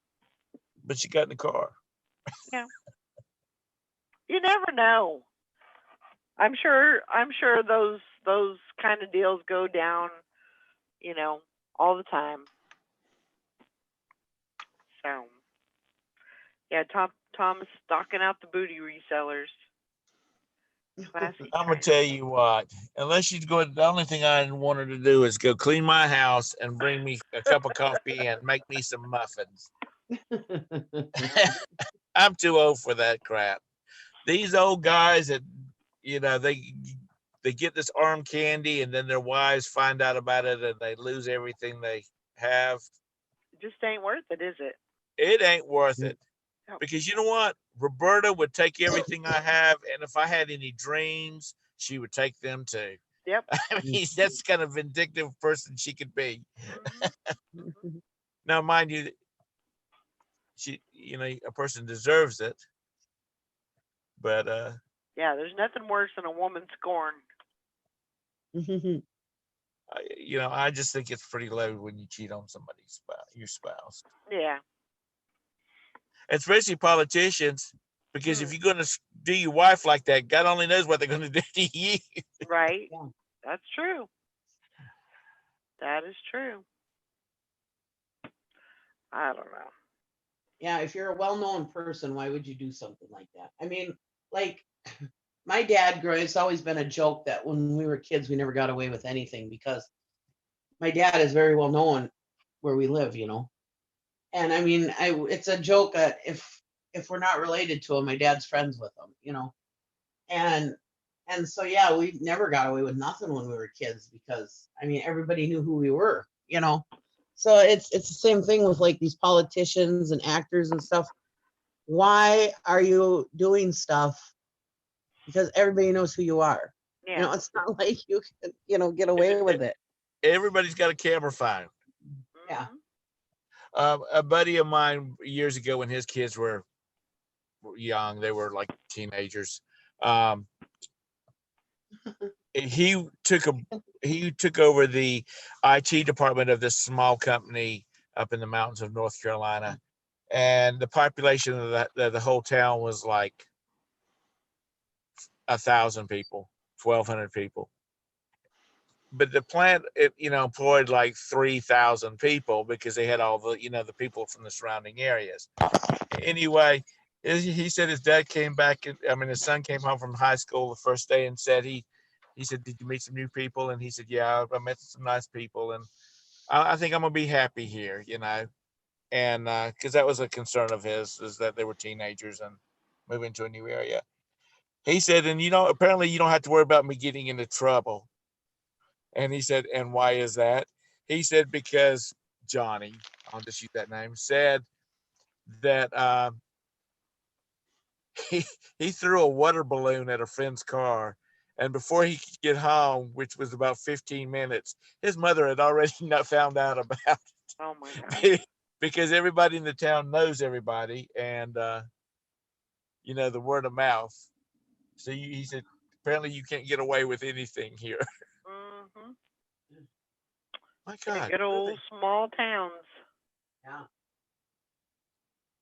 But she got in the car. Yeah. You never know. I'm sure those kind of deals go down, all the time. So, yeah, Tom is stocking out the booty resellers. Classy. I'm gonna tell you what. Unless she's going, the only thing I want her to do is go clean my house and bring me a cup of coffee and make me some muffins. I'm too old for that crap. These old guys that they get this arm candy and then their wives find out about it and they lose everything they have. It just ain't worth it, is it? It ain't worth it. No. Because you know what? Roberta would take everything I have, and if I had any dreams, she would take them too. Yep. I mean, that's the kind of vindictive person she could be. Mhm. Now, mind you, a person deserves it, but Yeah, there's nothing worse than a woman scorned. I just think it's pretty low when you cheat on your spouse. Yeah. Especially politicians, because if Mm. you're going to do your wife like that, God only knows what they're going to do to you. Right. Yeah. That's true. That is true. I don't know. Yeah, if you're a well-known person, why would you do something like that? I mean, like my dad it's always been a joke that when we were kids, we never got away with anything because my dad is very well known where we live, And I mean, it's a joke that if we're not related to him, my dad's friends with him. And so yeah, we never got away with nothing when we were kids because I mean everybody knew who we were. So it's the same thing with like these politicians and actors and stuff. Why are you doing stuff? Because everybody knows who you are. Yeah. It's not like you can, get away with it. Everybody's got a camera phone. Yeah. Mhm. A buddy of mine years ago when his kids were young, they were like teenagers. He took over the IT department of this small company up in the mountains of North Carolina, and the population of the whole town was like 1,000 people, 1,200 people. But the plant, employed like 3,000 people because they had all the, the people from the surrounding areas. Anyway, he said his dad came back. His son came home from high school the first day and said he said, "Did you meet some new people?" And he said, "Yeah, I met some nice people, and I think I'm gonna be happy here, And because that was a concern of his, is that they were teenagers and moving to a new area. He said, and apparently you don't have to worry about me getting into trouble. And he said, and why is that? He said, because Johnny, I'll just use that name, said that he threw a water balloon at a friend's car. And before he could get home, which was about 15 minutes, his mother had already not found out about Oh my God. it because everybody in the town knows everybody. And, the word of mouth. So he said, apparently you can't get away with anything here. Mhm. My The God, good old small towns Yeah.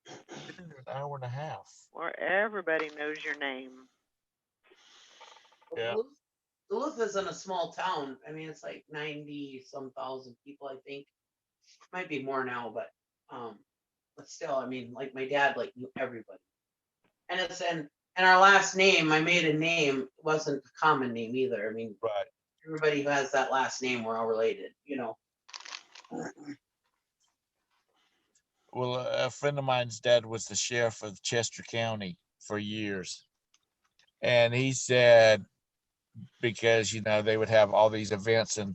been in an hour and a half. where everybody knows your name. Yeah. Duluth isn't a small town. I mean, it's like 90 some thousand people, I think. Might be more now, but still, I mean, like my dad like knew everybody. And it's and our last name, my maiden name, wasn't a common name either. I mean, Right. everybody who has that last name, we're all related. Well, a friend of mine's dad was the sheriff of Chester County for years. And he said, because, they would have all these events, and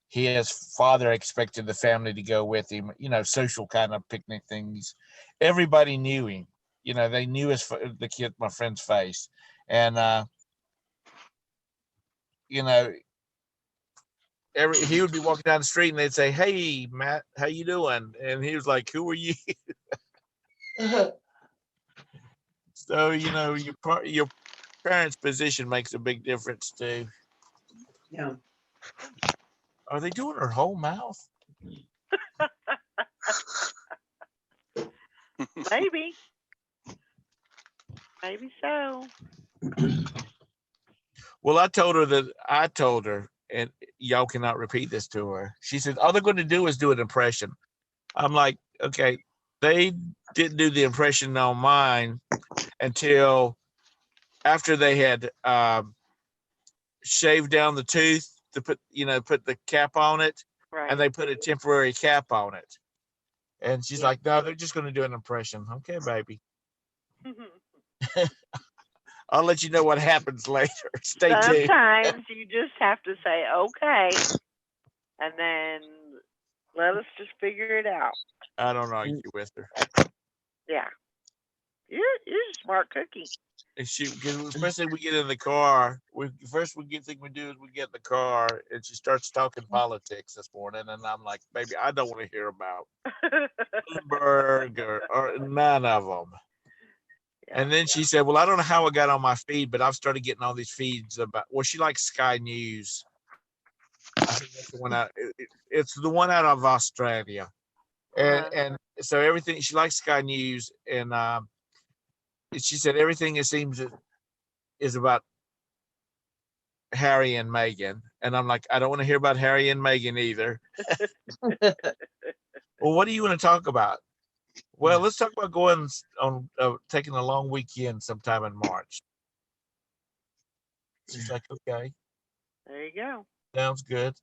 his father expected the family to go with him, social kind of picnic things. Everybody knew him. They knew the kid, my friend's face. And, he would be walking down the street and they'd say, "Hey, Matt, how you doing?" And he was like, "Who are you?" So, your parents' position makes a big difference too. Yeah. Are they doing her whole mouth? Maybe. Maybe so. Well, I told her, and y'all cannot repeat this to her. She said, all they're going to do is do an impression. I'm like, okay, they didn't do the impression on mine until after they had shaved down the tooth to put the cap on it, Right. and they put a temporary cap on it. And she's like, no, they're just going to do an impression. Okay, baby. I'll let you know what happens later. Stay tuned. Sometimes you just have to say, okay, and then let us just figure it out. I don't argue with her. Yeah. You're a smart cookie. And especially we get in the car. First thing we do is we get in the car, and she starts talking politics this morning, and I'm like, baby, I don't want to hear about Bloomberg or none of them. Yeah. And then she said, well, I don't know how it got on my feed, but I've started getting all these feeds about, she likes Sky News. I think that's the one out. It's the one out of Australia. And so everything, she likes Sky News. And she said everything it seems is about Harry and Meghan. And I'm like, I don't want to hear about Harry and Meghan either. Well, what do you want to talk about? Well, let's talk about going on taking a long weekend sometime in March. She's like, okay. There you go. Sounds good.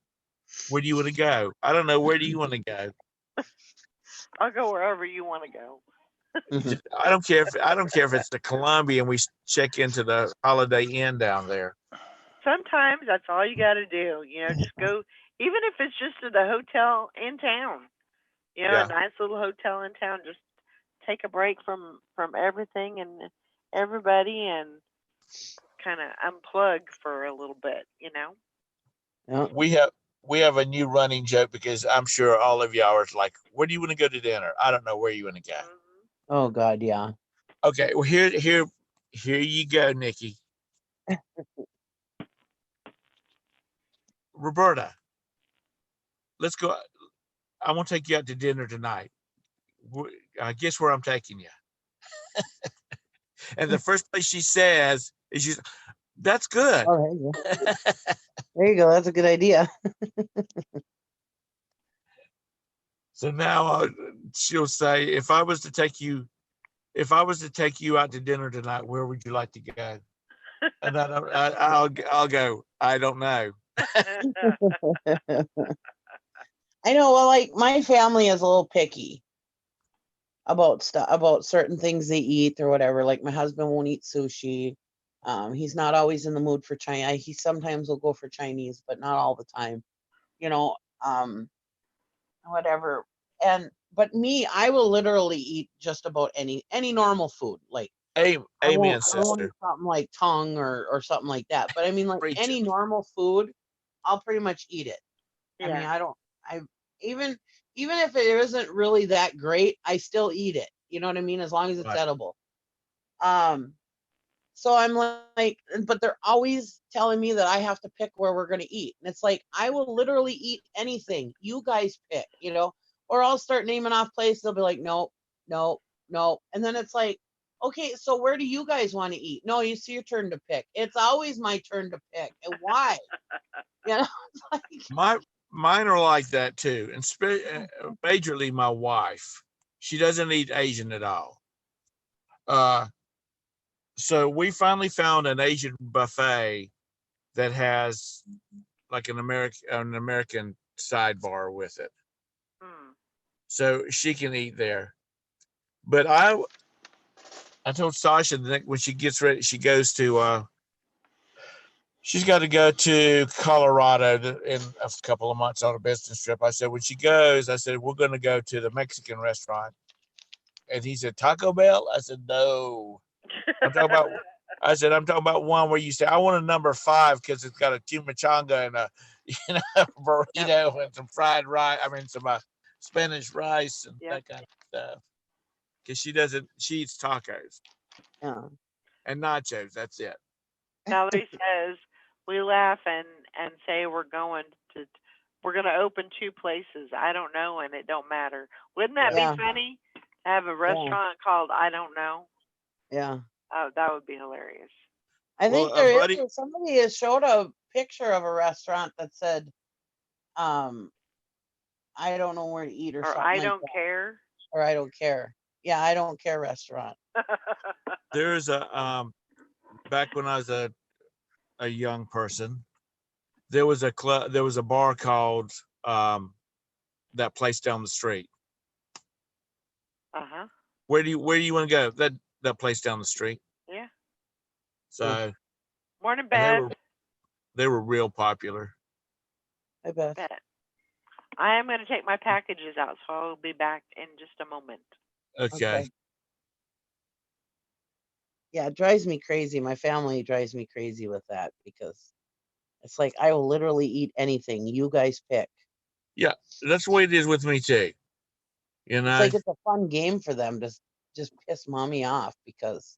Where do you want to go? I don't know. Where do you want to go? I'll go wherever you want to go. I don't care if it's the Columbia and we check into the Holiday Inn down there. Sometimes that's all you got to do. Just go, even if it's just to the hotel in town. A nice little hotel in town. Just take a break from everything and everybody and kind of unplug for a little bit. Yeah. We have a new running joke because I'm sure all of y'all are like, where do you want to go to dinner? I don't know where you want to go. Oh God, yeah. Okay, well here you go, Nikki. Roberta, let's go. I want to take you out to dinner tonight. Guess where I'm taking you? And the first place she says is, that's good. Oh, there you go. That's a good idea. So now she'll say, if I was to take you out to dinner tonight, where would you like to go? And I'll go, I don't know. I know. Well, like my family is a little picky about certain things they eat or whatever. Like my husband won't eat sushi. He's not always in the mood for China. He sometimes will go for Chinese, but not all the time. Whatever. But me, I will literally eat just about any normal food. Like amen, sister. Something like tongue or something like that. But I mean, like any normal food, I'll pretty much eat it. Yeah. I mean, even if it isn't really that great, I still eat it. You know what I mean? As long as it's edible. So I'm like, but they're always telling me that I have to pick where we're going to eat. And it's like, I will literally eat anything. You guys pick, or I'll start naming off places. They'll be like, nope, nope, nope. And then it's like, okay, so where do you guys want to eat? No, it's your turn to pick. It's always my turn to pick. And why? It's like, mine are like that too. And majorly my wife, she doesn't eat Asian at all. So we finally found an Asian buffet that has like an American sidebar with it. So she can eat there. But I told Sasha that when she gets ready, she goes to she's got to go to Colorado in a couple of months on a business trip. I said, when she goes, I said, we're going to go to the Mexican restaurant. And he said, Taco Bell? I said, no. I'm talking about, I'm talking about one where you say, I want a number 5 because it's got a chimichanga and a, burrito and some fried rice. I mean, some Spanish rice and Yep. that kind of stuff. Because she eats tacos Yeah. and nachos. That's it. Valerie says we laugh and say we're gonna open 2 places. I don't know, and it don't matter. Wouldn't that Yeah. be funny? To have a restaurant called I don't know. Yeah. Oh, that would be hilarious. I Well, think there is. buddy- Somebody has showed a picture of a restaurant that said, I don't know where to eat or Or something I like don't that. care. Or I don't care. Yeah, I don't care restaurant. There's a back when I was a young person, there was a club, there was a bar called that place down the street. Uh-huh. Where do you want to go? That place down the street. Yeah. So Morning, and Beth. they were real popular. I bet. Bet. I am going to take my packages out, so I'll be back in just a moment. Okay. Yeah, it drives me crazy. My family drives me crazy with that because it's like I will literally eat anything. You guys pick. Yeah, that's the way it is with me too. You know, It's like it's a fun game for them to just piss mommy off because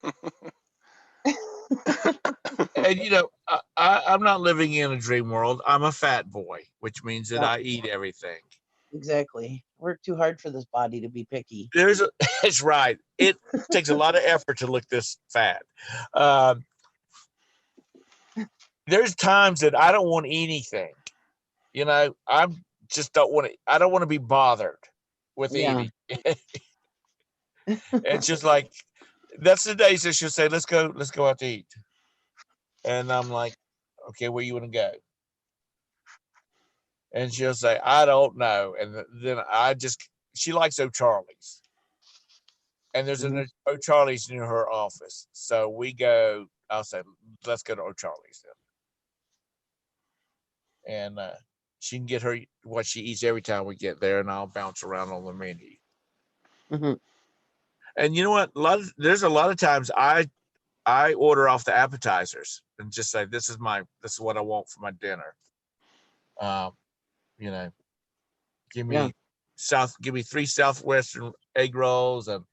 and I'm not living in a dream world. I'm a fat boy, which means that Yeah. I eat everything. exactly. Work too hard for this body to be picky. It's right. It takes a lot of effort to look this fat. There's times that I don't want to eat anything. I just don't want to. I don't want to be bothered with Yeah. eating. It's just like that's the days that she'll say, let's go out to eat. And I'm like, okay, where you want to go? And she'll say, I don't know. And then she likes O'Charlie's. And there's an O'Charlie's near her office. So I'll say, let's go to O'Charlie's then. And she can get her what she eats every time we get there, and I'll bounce around on the menu. Mm-hmm. And you know what? There's a lot of times I order off the appetizers and just say, this is what I want for my dinner. Give me 3 Southwestern egg rolls and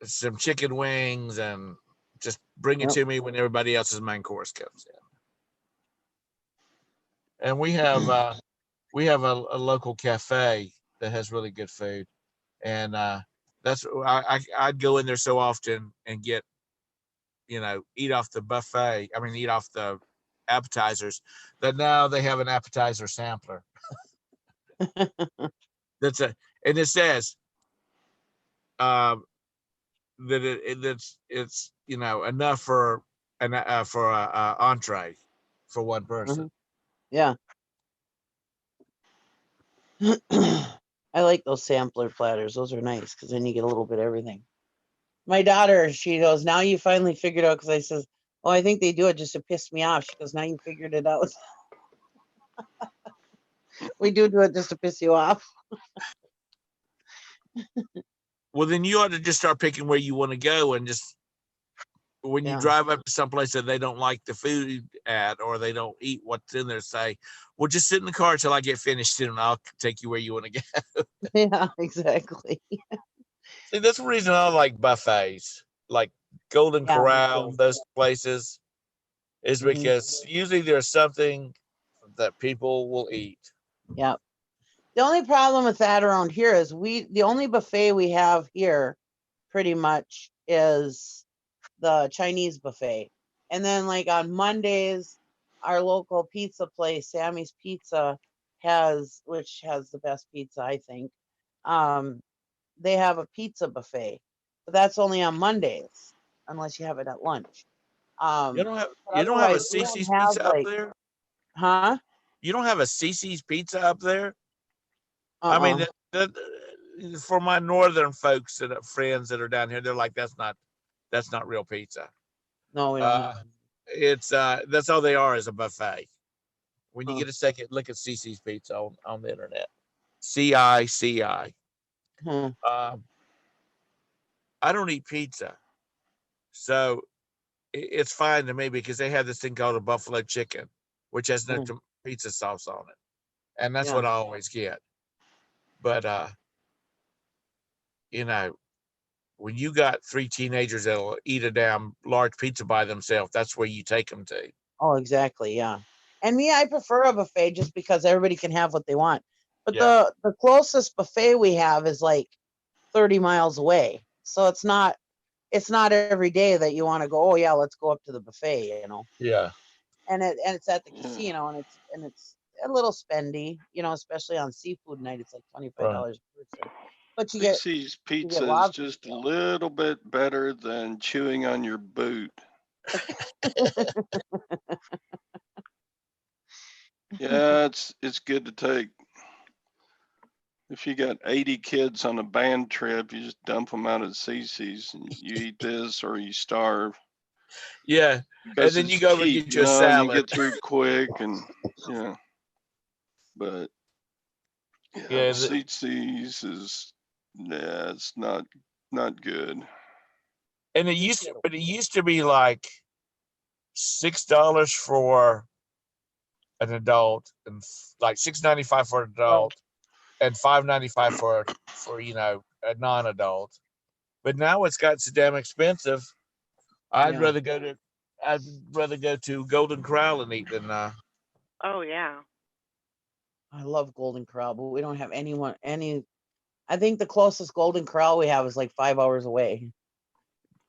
some chicken wings, and just bring it to me when everybody else's main course comes in. And we have a local cafe that has really good food, and that's I'd go in there so often and get eat off the buffet. I mean, eat off the appetizers. That now they have an appetizer sampler. And it says that it's enough for an entree for one person. Yeah. I like those sampler platters. Those are nice because then you get a little bit of everything. My daughter, she goes, now you finally figured out, because I says, oh, I think they do it just to piss me off. She goes, now you figured it out. We do it just to piss you off. Well, then you ought to just start picking where you want to go, and just when you drive up to someplace that they don't like the food at, or they don't eat what's in there, say, well, just sit in the car till I get finished and I'll take you where you want to go. Yeah, exactly. See, that's the reason I like buffets, like Golden Corral, those places, is because usually there's something that people will eat. Yeah. The only problem with that around here is the only buffet we have here pretty much is the Chinese buffet. And then like on Mondays, our local pizza place, Sammy's Pizza, which has the best pizza, I think. They have a pizza buffet, but that's only on Mondays, unless you have it at lunch. You don't have a CC's Pizza up there? Huh? You don't have a CC's Pizza up there? I mean, for my northern folks that are friends that are down here, they're like, that's not real pizza. No, we don't have. It's that's all they are, is a buffet. It's that's all they are, is a buffet. When you Huh. get a second, look at CC's Pizza on the internet. CICI. Hmm. Um, I don't eat pizza, so it's fine to me because they have this thing called a buffalo chicken, which has no Hmm. pizza sauce on it, and that's Yeah. what I always get. But you know, when you got three teenagers that'll eat a damn large pizza by themselves, that's where you take them to. Oh, exactly. Yeah. And me, I prefer a buffet just because everybody can have what they want. But Yeah. the closest buffet we have is like 30 miles away. So it's not every day that you want to go, oh yeah, let's go up to the buffet, you know. Yeah. And it's at the Yeah. casino and it's a little spendy, you know, especially on seafood night. It's like $25 a person. But CC's you Pizza get is lobster just a tail. little bit better than chewing on your boot. Yeah, it's good to take. If you got 80 kids on a band trip, you just dump them out at CC's and you eat this or you starve. Yeah. And Because then it's you go over and cheap, get you you a know, and you salad. get through quick and yeah. But yeah, Yeah. CC's is yeah, it's not good. And it used to be like $6 for an adult, and like $6.95 for an Right. adult, and $5.95 for a non-adult. But now it's got so damn expensive. I'd Yeah. rather go to I'd rather go to Golden Corral and eat than Oh yeah. I love Golden Corral, but we don't have any. I think the closest Golden Corral we have is like 5 hours away.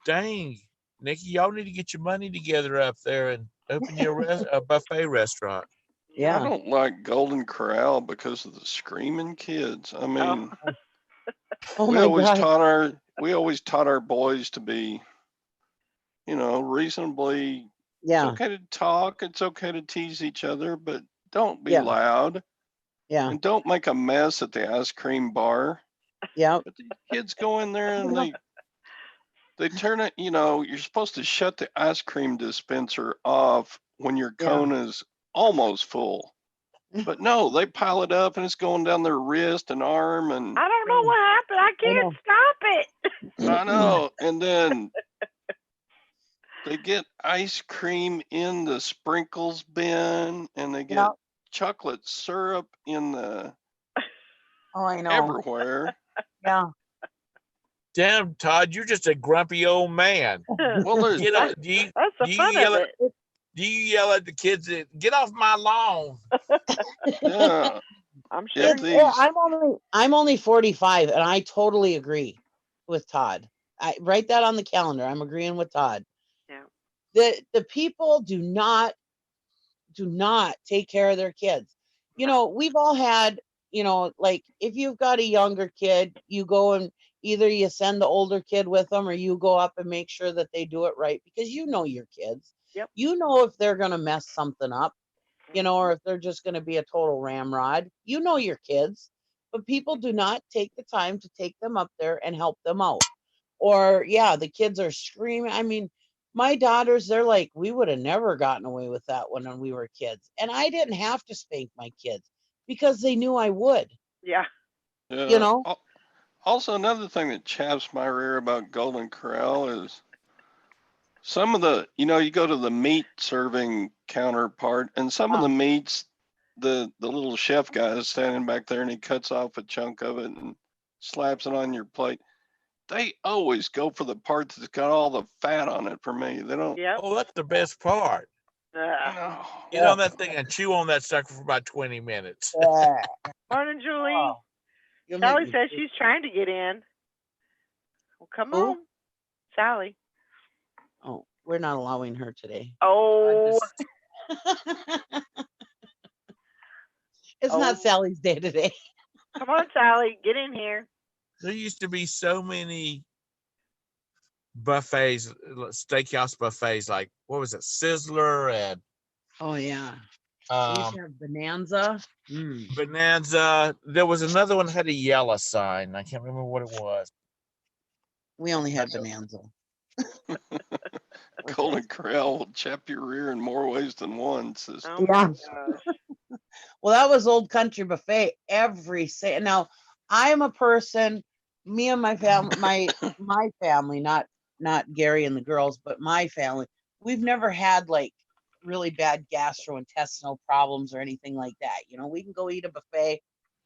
dang. Nikki, y'all need to get your money together up there and open your a buffet restaurant. I Yeah. don't like Golden Corral because of the screaming kids. I mean, Oh. Oh we my always God. taught our boys to be, you know, reasonably. It's Yeah. okay to talk. It's okay to tease each other, but don't be Yeah. loud Yeah. and don't make a mess at the ice cream bar. Yeah. But these kids go in there and they turn it. You know, you're supposed to shut the ice cream dispenser off when your Yeah. cone is almost full. But no, they pile it up and it's going down their wrist and arm and I don't know what happened. I can't stop it. I know. And then they get ice cream in the sprinkles bin and they get Yeah. chocolate syrup in the Oh, I know. everywhere. Yeah. Damn, Todd, you're just a grumpy old man. Well, there's Get up, do you That's the do you fun yell of at it. do you yell at the kids that get off my lawn? yeah. I'm If sure. these I'm only 45 and I totally agree with Todd. I write that on the calendar. I'm agreeing with Todd. Yeah. The people do not take care of their kids. You know, we've all had, you know, like if you've got a younger kid, you go and either you send the older kid with them or you go up and make sure that they do it right because you know your kids. Yep. You know if they're going to mess something up, you know, or if they're just going to be a total ramrod. You know your kids, but people do not take the time to take them up there and help them out. Or yeah, the kids are screaming. I mean, my daughters, they're like, we would have never gotten away with that when we were kids. And I didn't have to spank my kids because they knew I would, Yeah. you know? Also, another thing that chaps my rear about Golden Corral is some of the, you know, you go to the meat serving counterpart and some of the meats, the little chef guy is standing back there and he cuts off a chunk of it and slaps it on your plate. They always go for the part that's got all the fat on it for me. They don't, Yep. Oh, that's the best part. you know. Get on that thing and chew on that sucker for about 20 minutes. Morning, Julie. Oh, you'll Sally make me says sick. she's trying to get in. Well, come Who? on, Sally. Oh, we're not allowing her today. Oh. It's not Sally's day today. Come on, Sally. Get in here. There used to be so many buffets, steakhouse buffets, like what was it, Sizzler and Oh yeah. We used to have Bonanza. Bonanza. There was another one that had a yellow sign. I can't remember what it was. We only had Bonanza. Golden Corral will chap your rear in more ways than one, says Oh my Yeah. gosh. Well, that was Old Country Buffet every say. Now, I'm a person, me and my family, my family, not Gary and the girls, but my family, we've never had like really bad gastrointestinal problems or anything like that. You know, we can go eat a buffet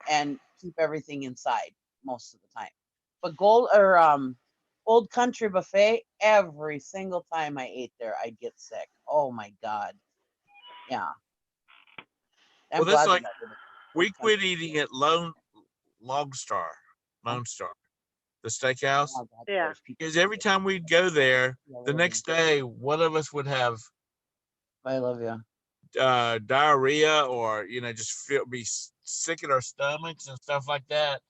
and keep everything inside most of the time. But Old Country Buffet, every single time I ate there, I'd get sick. Oh my God. Yeah. I'm Well, that's glad they like got rid of we Old quit Country. eating at Lone Star, Lone Star, the steakhouse. Oh, God, Yeah. those people Because are every sick. time we'd go there, I love the you. next day, one of us would have I love you. diarrhea or, just be sick in our stomachs and stuff like that.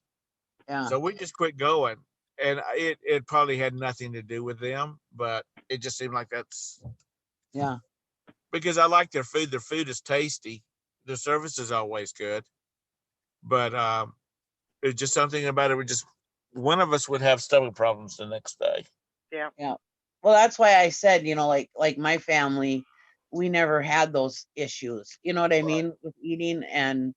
Yeah. So we just quit going. And it probably had nothing to do with them, but it just seemed like that's Yeah. because I like their food. Their food is tasty. Their service is always good. But it's just something about it. One of us would have stomach problems the next day. Yeah. Yeah. Well, that's why I said, like my family, we never had those issues. You know what I mean? With eating and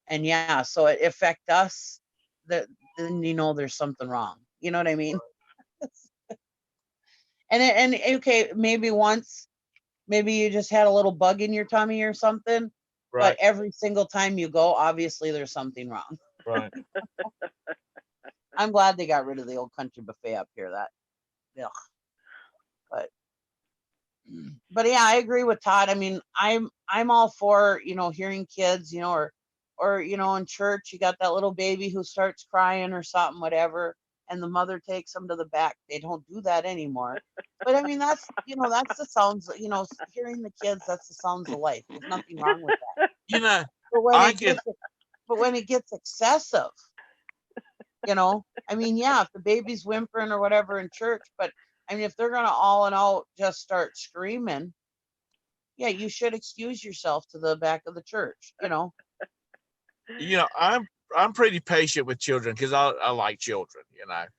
yeah, so it affect us that then there's something wrong. You know what I mean? And okay, maybe you just had a little bug in your tummy or something, but Right. every single time you go, obviously there's something wrong. Right. I'm glad they got rid of the Old Country Buffet up here. Ugh. But yeah, I agree with Todd. I mean, I'm all for hearing kids, or in church you got that little baby who starts crying or something, whatever, and the mother takes them to the back. They don't do that anymore. But I mean, that's the sounds. Hearing the kids, that's the sounds of life. There's nothing wrong with that. You know, But when I it can. gets, but when it gets excessive, I mean, yeah, if the baby's whimpering or whatever in church, but I mean, if they're gonna all in all just start screaming, yeah, you should excuse yourself to the back of the church. I'm pretty patient with children because I like children.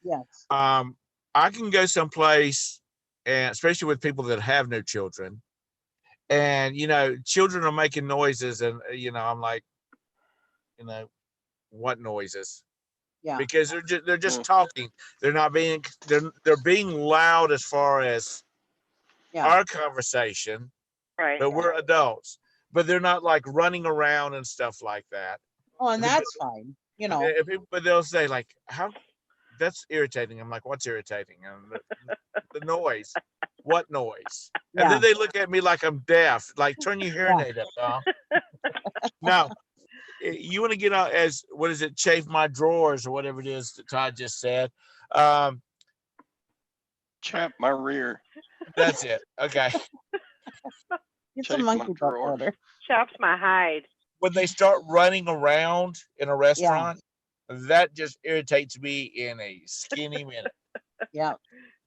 Yes. I can go someplace, and especially with people that have no children, and children are making noises, and I'm like, what noises? Yeah. Because they're just Mm. talking. They're being loud as far as Yeah. our conversation, Right. but we're adults. But they're not like running around and stuff like that. Oh, and that's fine. But they'll say like, "How? That's irritating." I'm like, "What's irritating?" And the noise. What noise? And Yeah. then they look at me like I'm deaf. Like, turn your hearing aid up, Tom. Now, you want to get out as what is it? Chafe my drawers or whatever it is that Todd just said. chap my rear. That's it. Okay. Get Chafe some my monkey butt drawers. butter. Chops my hide. When they start running around in a restaurant, that just irritates me in a skinny minute. Yeah.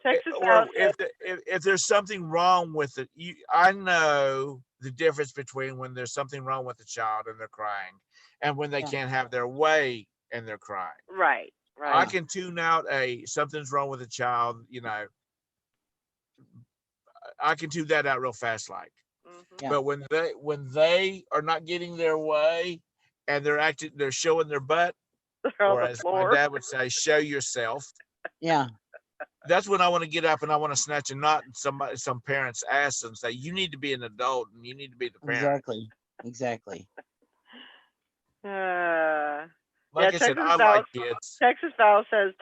Texas Or Val said, if there's something wrong with it, I know the difference between when there's something wrong with the child and they're crying, and when they Yeah. can't have their way and they're crying. right. I Right. can tune out something's wrong with a child. I can tune that out real fast, like. Mhm. Yeah. But when they are not getting their way and they're showing their butt, They're on or the as my floor. dad would say, show yourself. Yeah. That's when I want to get up and I want to snatch a knot in some parent's ass and say, you need to be an adult and you need to be the parent. Exactly. Like I said, I like kids. Texas Val says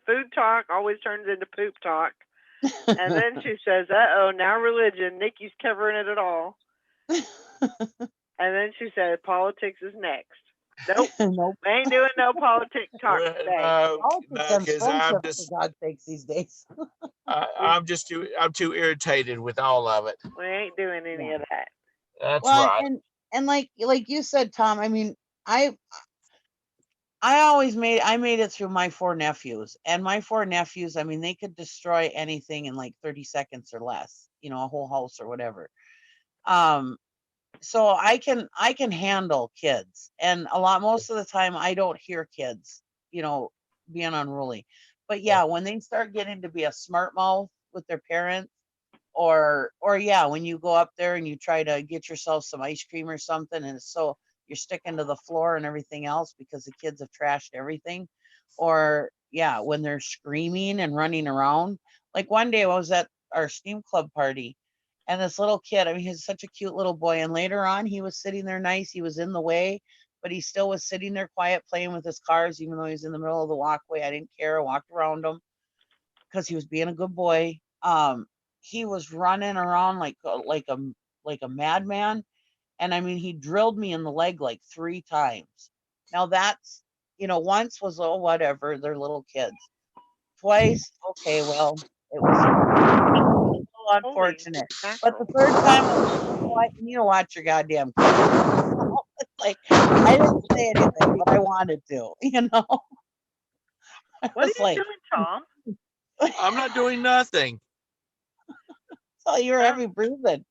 food talk always turns into poop talk. And then she says, "Uh-oh, now religion. Nikki's covering it at all." And then she said, "Politics is next." Nope, Nope. we ain't doing no politics talk Well, today. no, Politics and because I'm friendship, just for God's sakes, these days. I'm too irritated with all of it. We ain't doing any of that. That's Well, right. and like you said, Tom, I mean, I made it through my 4 nephews, and my 4 nephews, I mean, they could destroy anything in like 30 seconds or less, a whole house or whatever. So I can handle kids, and most of the time I don't hear kids, being unruly. But yeah, when they start getting to be a smart mouth with their parents, or yeah, when you go up there and you try to get yourself some ice cream or something, and so you're sticking to the floor and everything else because the kids have trashed everything. Or yeah, when they're screaming and running around. Like one day I was at our steam club party, and this little kid, I mean, he's such a cute little boy. And later on, he was sitting there nice. He was in the way, but he still was sitting there quiet, playing with his cars, even though he was in the middle of the walkway. I didn't care. I walked around him because he was being a good boy. He was running around like a madman, and I mean, he drilled me in the leg like 3 times. Now that's, once was, oh, whatever, they're little kids. Twice, okay, well, it was a little Holy unfortunate. But the mackerel. 3rd time, I was like, you know what? You need to watch your goddamn kids. Like, I didn't say anything, but I wanted to, I What are was you like, doing, Tom? I'm not doing nothing. oh, you're Sound, heavy breathing.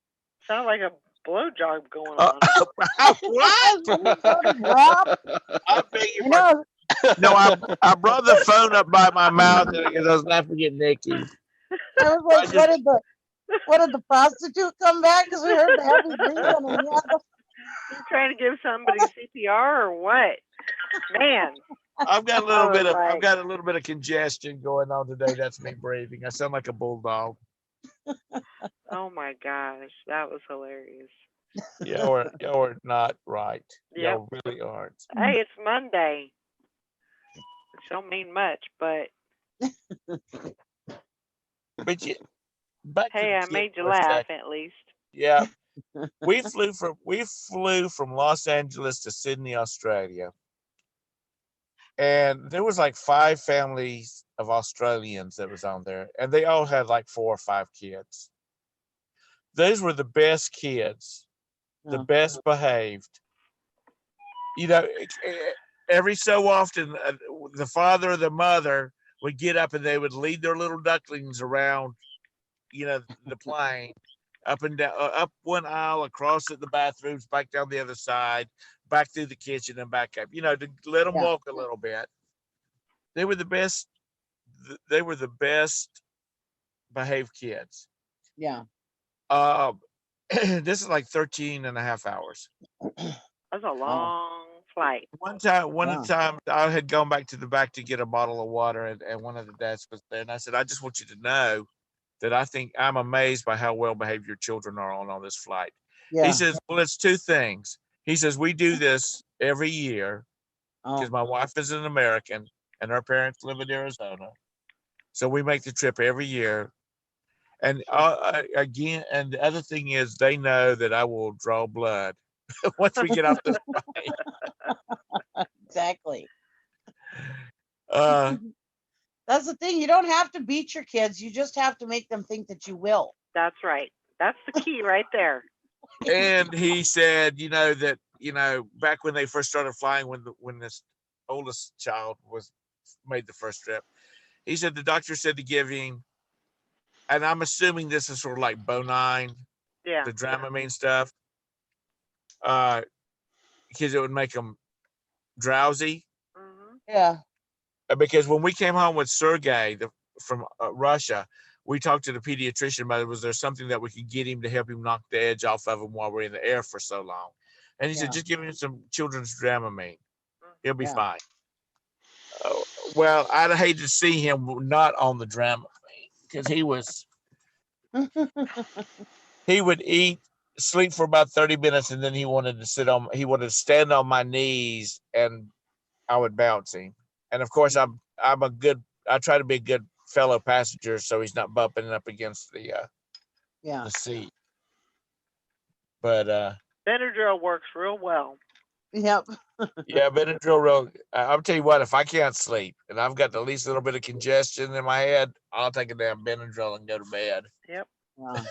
sound like a blow job going Uh, on. what? You started, Rob. I beg your I pardon. know. No, I brought the phone up by my mouth because I was laughing at Nikki. I was I like, just, what did the prostitute come back? Because we heard the heavy breathing and you had the You trying to give somebody CPR or what? Man, I've got a I little was bit of I've like, got a little bit of congestion going on today. That's me breathing. I sound like a bulldog. oh my gosh, that was hilarious. Y'all are not right. Yep. Y'all really aren't. Hey, it's Monday. Which don't mean much, but But yeah, back to hey, the I kid made you for a laugh second. at least. Yeah, we flew from Los Angeles to Sydney, Australia, and there was like 5 families of Australians that was on there, and they all had like 4 or 5 kids. Those were the best kids, the Oh, best behaved. Every so often, the father or the mother would get up and they would lead their little ducklings around, the plane, up and down, up one aisle, across at the bathrooms, back down the other side, back through the kitchen and back up, to let them yeah, walk a little bit. They were the best. They were the best behaved kids. yeah. Um, this is like 13 and a half hours. That's a Wow. long flight. One Yeah. time I had gone back to the back to get a bottle of water, and one of the dads was there, and I said, I just want you to know that I think I'm amazed by how well behaved your children are on this flight. He Yeah. says, well, it's 2 things. He says, we do this every year because Oh, my wife is an American and her parents live in Arizona. So we make the trip every year. And again, and the other thing is they know that I will draw blood once we get off the plane. exactly. Uh, That's the thing. You don't have to beat your kids. You just have to make them think that you will. That's right. That's the key right there. and he said, that back when they first started flying, when this oldest child was made the first trip, he said the doctor said to give him, and I'm assuming this is sort of like Bonine, Yeah. the Dramamine stuff, uh, because it would make them drowsy. Hmm. Yeah. Because when we came home with Sergey from Russia, we talked to the pediatrician about it. Was there something that we could get him to help him knock the edge off of him while we're in the air for so long? And he said, Yeah. just give him some children's Dramamine. He'll be Yeah. fine. Oh, well, I'd hate to see him not on the Dramamine because he would eat, sleep for about 30 minutes, and then he wanted to stand on my knees, and I would bounce him. And of course, I try to be a good fellow passenger, so he's not bumping up against Yeah. the seat. But Benadryl works real well. Yep. yeah, Benadryl. I'll tell you what, if I can't sleep and I've got the least little bit of congestion in my head, I'll take a damn Benadryl and go to bed. Yep. Yeah.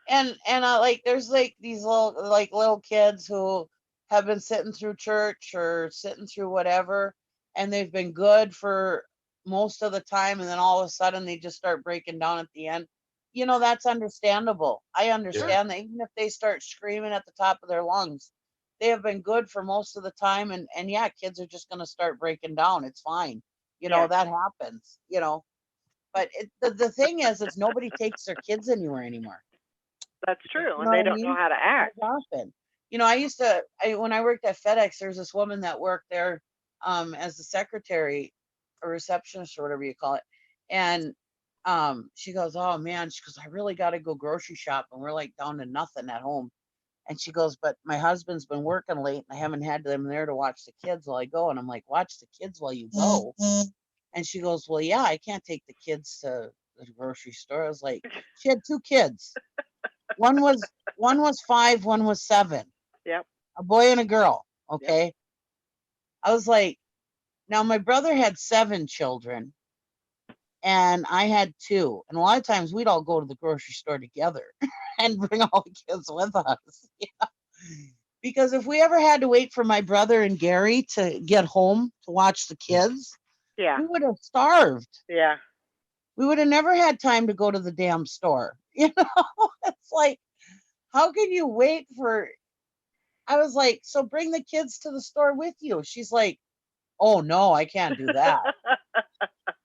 And like there's like these little kids who have been sitting through church or sitting through whatever, and they've been good for most of the time, and then all of a sudden they just start breaking down at the end. That's understandable. I Yeah. understand that even if they start screaming at the top of their lungs, they have been good for most of the time, and yeah, kids are just going to start breaking down. It's fine. Yeah. That happens. But the thing is nobody takes their kids anywhere anymore. That's true, You and know they what I don't know mean? how to act. As often. You know, when I worked at FedEx, there's this woman that worked there as the secretary or receptionist or whatever you call it. And she goes, oh man, she goes, I really got to go grocery shop and we're like down to nothing at home. And she goes, but my husband's been working late and I haven't had them there to watch the kids while I go. And I'm like, watch the kids while you go. And she goes, well, yeah, I can't take the kids to the grocery store. I was like, she had 2 kids. One was 5, one was 7. Yep. A boy and a girl. Okay. I was like, now my brother had 7 children and I had 2. And a lot of times we'd all go to the grocery store together and bring all the kids with us. Yeah. Because if we ever had to wait for my brother and Gary to get home to watch the kids, Yeah. we would have starved. Yeah. We would have never had time to go to the damn store. You know, it's like, how can you wait for? I was like, so bring the kids to the store with you. She's like, oh no, I can't do that.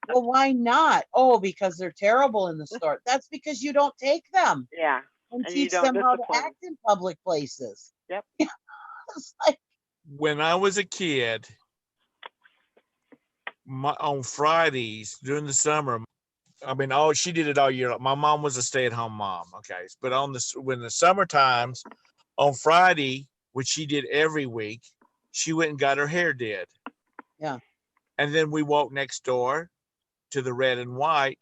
Well, why not? Oh, because they're terrible in the store. That's because you don't take them Yeah. and And you teach don't them how to discipline. act in public places. Yep. It's like, When I was a kid, on Fridays during the summer, I mean, she did it all year. My mom was a stay-at-home mom. Okay, but when the summer times on Friday, which she did every week, she went and got her hair did. Yeah. And then we walked next door to the Red and White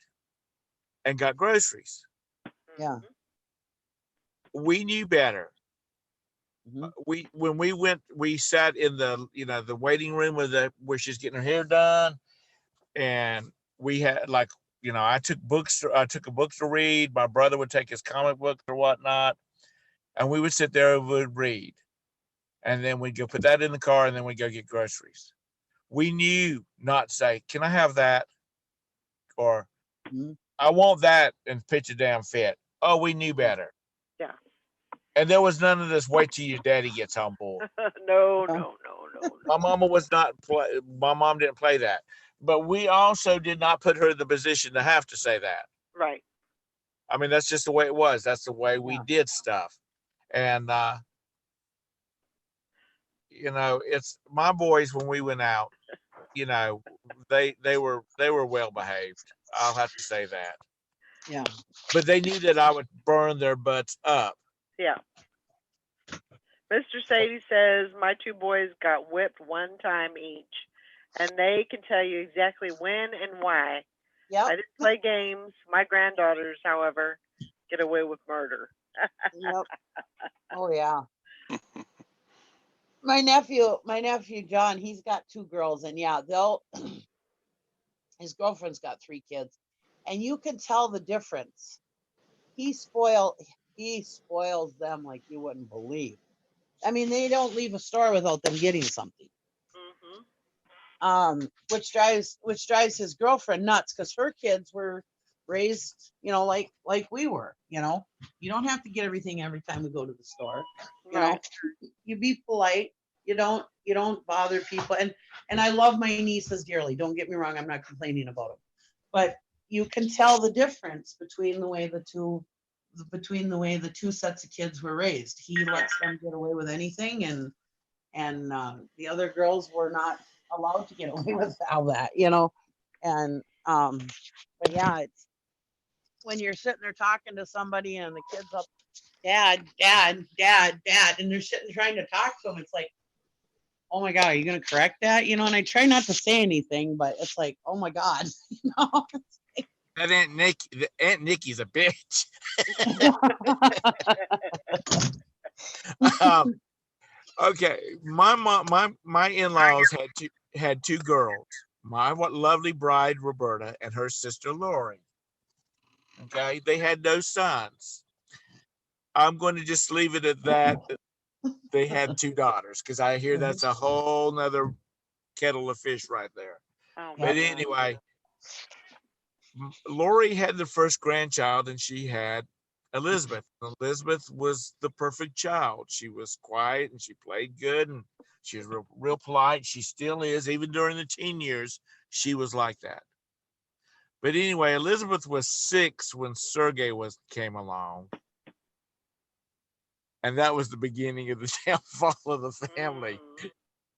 and got groceries. Yeah. We knew better. Mhm. When we went, we sat in the waiting room where she's getting her hair done, and we had I took a book to read. My brother would take his comic books or whatnot, and we would sit there and would read, and then we'd go put that in the car, and then we'd go get groceries. We knew not to say, "Can I have that?" or Mhm. "I want that," and pitch a damn fit. Oh, we knew better. Yeah. And there was none of this. Wait till your daddy gets on board. No. My mama was not my mom didn't play that. But we also did not put her in the position to have to say that. Right. I mean, that's just the way it was. That's the way we Yeah. did stuff. And it's my boys when we went out, they were well behaved. I'll have to say that. Yeah. But they knew that I would burn their butts up. Yeah. Mr. Sadie says my 2 boys got whipped 1 time each, and they can tell you exactly when and why. Yep. I didn't play games. My granddaughters, however, get away with murder. Yep. Oh yeah. My nephew John, he's got 2 girls, and yeah, his girlfriend's got 3 kids, and you can tell the difference. He spoils them like you wouldn't believe. I mean, they don't leave a store without them getting something. Mm-hmm. Which drives his girlfriend nuts because her kids were raised, like we were. You don't have to get everything every time we go to the store. Right. You be polite. You don't bother people. And I love my nieces dearly. Don't get me wrong. I'm not complaining about them, but you can tell the difference between the way the two sets of kids were raised. He lets them get away with anything, and the other girls were not allowed to get away with all that, and but yeah, it's when you're sitting there talking to somebody and the kids up, dad, and they're sitting trying to talk to them. It's like, oh my God, are you going to correct that? And I try not to say anything, but it's like, oh my God, That Aunt Nikki's a bitch. Okay, my in-laws had 2 girls. My lovely bride Roberta and her sister Lori. Okay, they had no sons. I'm going to just leave it at that. They had 2 daughters because I hear that's a whole nother kettle of fish right there. Oh, But my anyway, Lori had the first grandchild and she had Elizabeth. Elizabeth was the perfect child. She was quiet and she played good and she was real polite. She still is. Even during the teen years, she was like that. But anyway, Elizabeth was 6 when Sergey came along. And that was the beginning of the downfall of the family.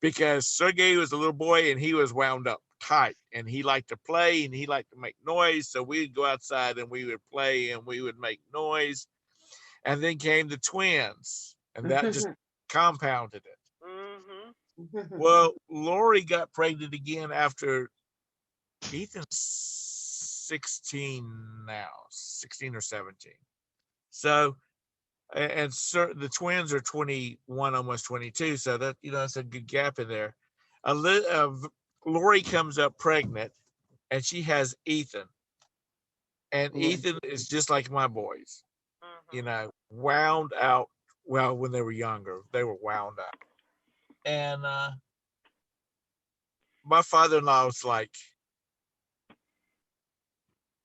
Because Sergey was a little boy and he was wound up tight and he liked to play and he liked to make noise. So we'd go outside and we would play and we would make noise. And then came the twins and that just compounded it. Well, Lori got pregnant again after Ethan's 16 now, 16 or 17. So, and the twins are 21, almost 22. So that, that's a good gap in there. Lori comes up pregnant and she has Ethan. And Ethan is just like my boys, wound out. Well, when they were younger, they were wound out. And my father-in-law was like,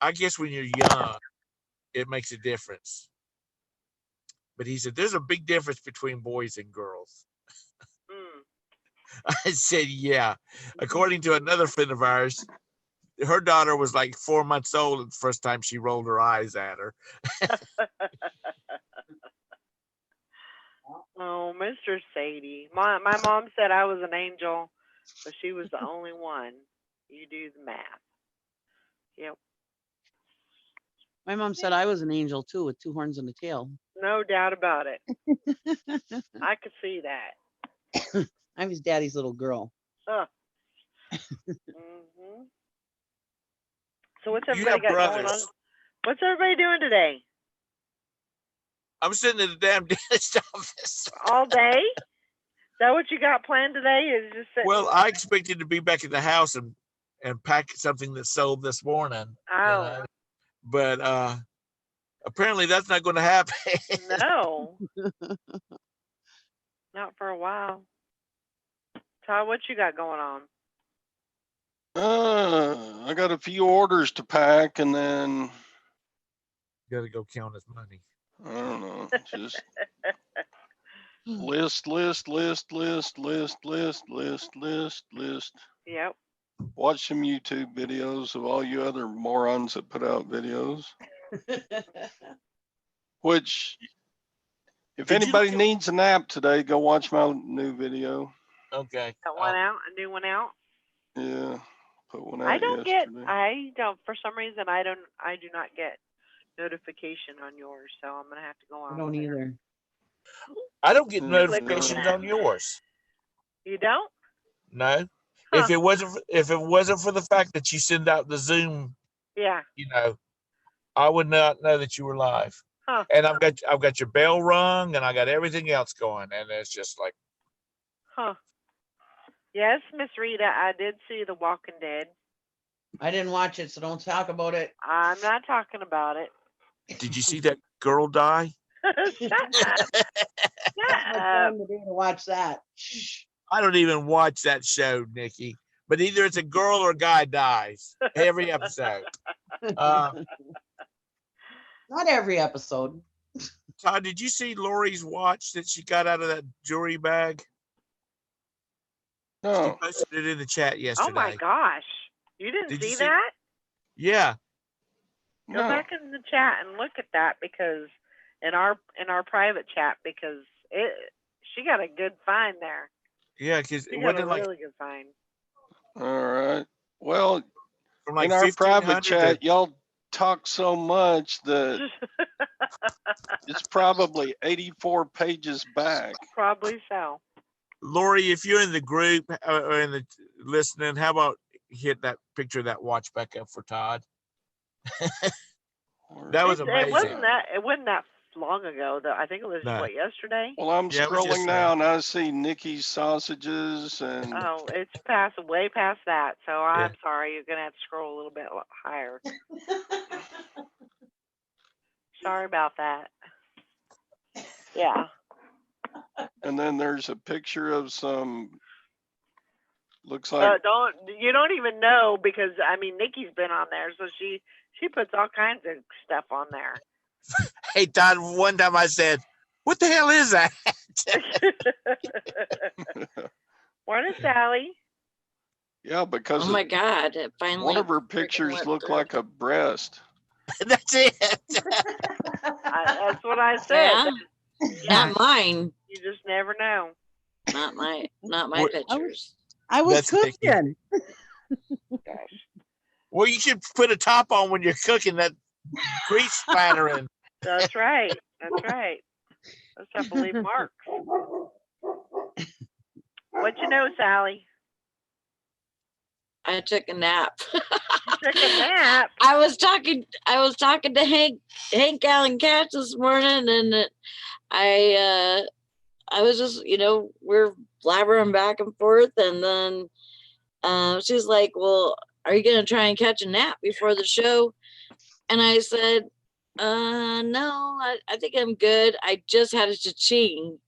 I guess when you're young, it makes a difference. But he said, there's a big difference between boys and girls. I said, yeah. According to another friend of ours, her daughter was like 4 months old the first time she rolled her eyes at her. Oh, Mr. Sadie. My mom said I was an angel, but she was the only one. You do the math. Yep. My mom said I was an angel too, with 2 horns and a tail. No doubt about it. I could see that. I was daddy's little girl. So what's everybody got going on? What's everybody doing today? I'm sitting in the damn dentist office. All day? Is that what you got planned today? Is just sitting? Well, I expected to be back at the house and pack something that sold this morning. Oh. But apparently that's not going to happen. No. Not for a while. Todd, what you got going on? I got a few orders to pack and then Got to go count his money. I don't know, just list. Yep. Watch some YouTube videos of all you other morons that put out videos. Which, if anybody needs a nap today, go watch my new video. Okay. Got one out? A new one out? Yeah, put one out I don't yesterday. for some reason, I do not get notification on yours, so I'm going to have to go on. I don't either. I don't get notifications on yours. You don't? No. Huh. If it wasn't for the fact that you send out the Zoom, yeah, I would not know that you were live. Huh. And I've got your bell rung and I got everything else going, and it's just like, Yes, Miss Rita, I did see The Walking Dead. I didn't watch it, so don't talk about it. I'm not talking about it. did you see that girl die? Shut up. Shut up. To watch that. I don't even watch that show, Nikki. But either it's a girl or a guy dies every episode. Not every episode. Todd, did you see Lori's watch that she got out of that jewelry bag? She No, posted it in the chat yesterday. Oh my gosh. You didn't see that? Yeah. Go back in the chat and look at that, because in our private chat, because she got a good find there. Yeah, because She it got a wasn't like really good find. all right. Well, from like in our private 1500 chat, y'all talk so much that it's probably 84 pages back. Probably so. Lori, if you're in the group or in the listening, how about hit that picture of that watch back up for Todd? That was amazing. It wasn't that long ago, though. I think it was yesterday. Well, I'm scrolling now and I see Nikki's sausages and oh, it's way past that. So I'm sorry, you're gonna have to scroll a little bit higher. Sorry about that. Yeah. And then there's a picture of some. Looks like you don't even know, because I mean Nikki's been on there, so she puts all kinds of stuff on there. Hey Todd, one time I said, "What the hell is that?" Morning, Sally. Yeah, because Oh my God! It finally. one of her freaking pictures went looked through. like a breast. That's it. That's what I said. Yeah, Yeah, not mine. you just never know. Not my What- pictures. I was That's Nikki. cooking. Gosh, Well, you should put a top on when you're cooking, that grease splattering. that's right. That's right. Let's have to leave marks. What you know, Sally? I took a nap. You took a nap. I was talking to Hank Allen Cash this morning, and I was just, we're blabbering back and forth, and then she's like, "Well, are you gonna try and catch a nap before the show?" And I said, "No, I think I'm good. I just had a cha-ching,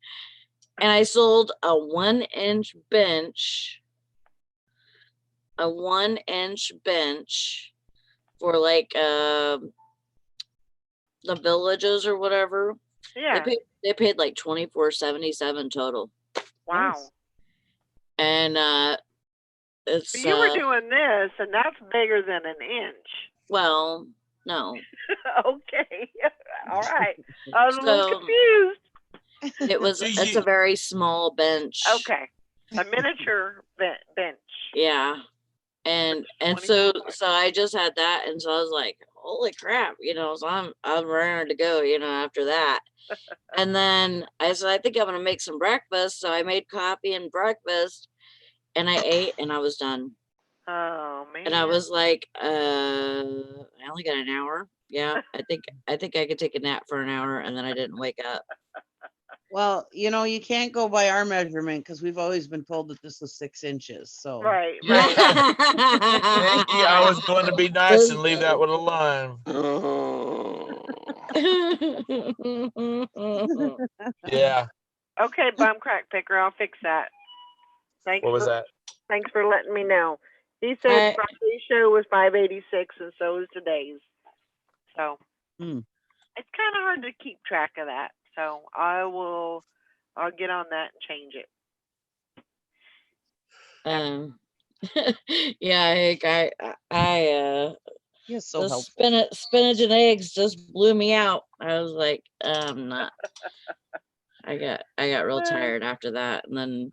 and I sold a 1-inch bench." A 1-inch bench for like the Villages or whatever. Yeah. They paid like $24.77 total. Wow. And it's So you were doing this, and that's bigger than an inch. well, no. Okay. All right. I was a little So- confused. It's a very small bench. Okay. A miniature bench. Yeah. And so I just had that, and so I was like, holy crap, so I'm raring to go, after that. And then I said, I think I'm gonna make some breakfast. So I made coffee and breakfast, and I ate, and I was done. Oh man. And I was like, I only got an hour. Yeah, I think I could take a nap for an hour, and then I didn't wake up. Well, you can't go by our measurement because we've always been told that this was 6 inches. So right. Nikki, I was going to be nice and leave that one alone. Oh, Yeah. Okay, bum crack picker, I'll fix that. Thanks. What was that? Thanks for letting me know. He said I- Friday's show was 586, and so is today's. So Hmm. it's kind of hard to keep track of that. So I'll get on that and change it. Yeah, Hank, I he is so the helpful. spinach and eggs just blew me out. I was like, I'm not. I got real tired after that, and then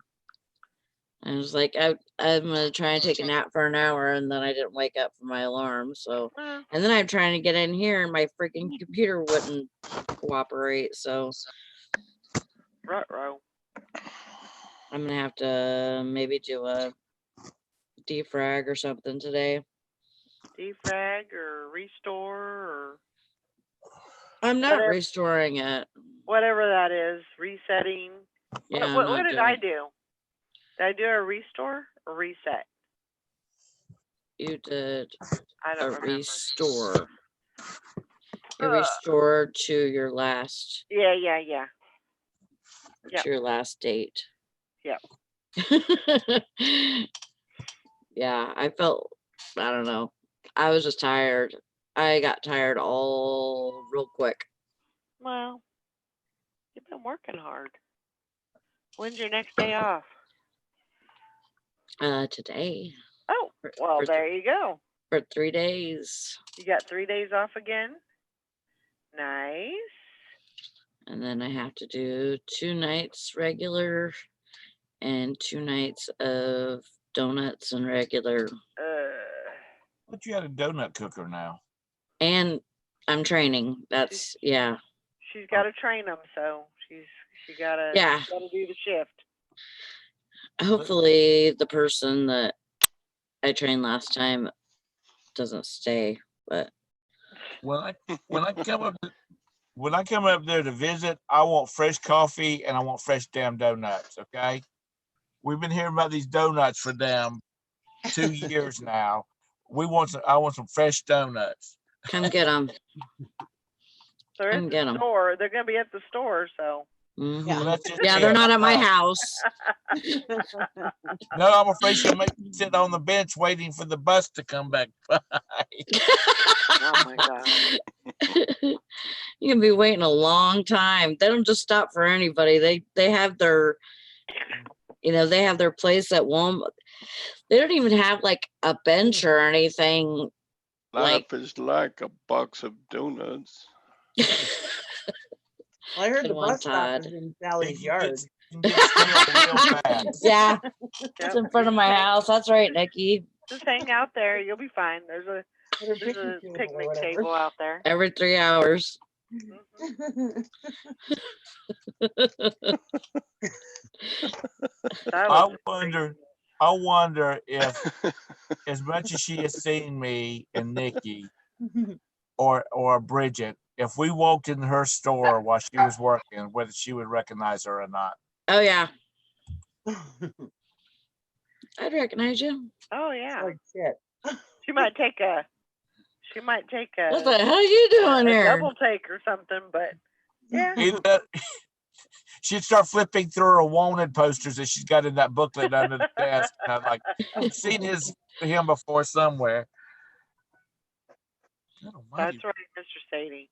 I was like, I'm gonna try and take a nap for an hour, and then I didn't wake up from my alarm. So, Well, and then I'm trying to get in here, and my freaking computer wouldn't cooperate. So ruh-roh. I'm gonna have to maybe do a defrag or something today. Defrag or restore or I'm not Whatever. restoring it. whatever that is, resetting. Yeah, What did I do? Did I do a restore or reset? You did I a don't remember. restore. You Ugh. restored to your last Yeah. Yep. to your last date. Yep. Yeah, I don't know. I was just tired. I got tired all real quick. Well, you've been working hard. When's your next day off? Today Oh, well, for there you go. for 3 days. You got 3 days off again. Nice. And then I have to do 2 nights regular and 2 nights of donuts and regular. But you had a donut cooker now. And I'm training. That's yeah. She's got to train them, so she gotta Yeah. do the shift. Hopefully the person that I trained last time doesn't stay, but When I come up there to visit, I want fresh coffee and I want fresh damn donuts. Okay, we've been hearing about these donuts for damn 2 years now. I want some fresh donuts. come get them. They're Come at get the 'em. store. They're gonna be at the store, so. Well, that's just Yeah, it. they're not at my house. No, I'm afraid she'll make me sit on the bench waiting for the bus to come back by. Oh my god. You can be waiting a long time. They don't just stop for anybody. They have their, they have their place at Walmart. They don't even have like a bench or anything. Life is like a box of donuts. Well, I heard Come the on, bus stop is Todd. in You Sally's can yard. get stale real fast. Yeah, Yep, it's in front of my house. That's right, Nikki. just hang out there. You'll be fine. There's a At her there's a picnic table or picnic whatever. table out there. Every 3 hours. Mhm. That I was wonder, I wonder if, as much as she has seen me and Nikki or Bridget, if we walked in her store while she was working, whether she would recognize her or not. Oh yeah, I'd recognize you. Oh yeah. Like shit. She might take a What the hell you doing a here? double take or something, but yeah. Either that, she'd start flipping through her wanted posters that she's got in that booklet under the desk. And I'm like, I've seen him before somewhere. God almighty. That's right, Mr. Sadie.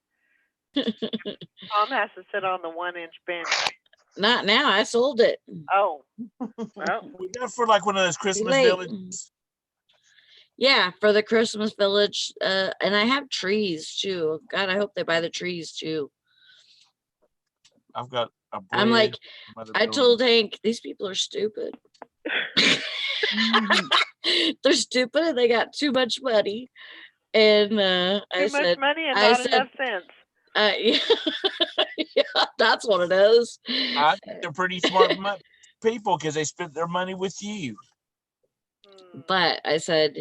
Tom has to sit on the 1-inch bench. Not now. I sold it. Oh. Well, We got for like one of those Christmas late. villages. Yeah, for the Christmas village. And I have trees too. God, I hope they buy the trees too. I've got a I'm like, bridge, some other I buildings. told Hank, these people are stupid. They're stupid and they got too much money. And I too much said, money and I not said- enough sense. yeah, yeah, that's what it is. I think they're pretty smart people because they spent their money with you. Hmm. But I said,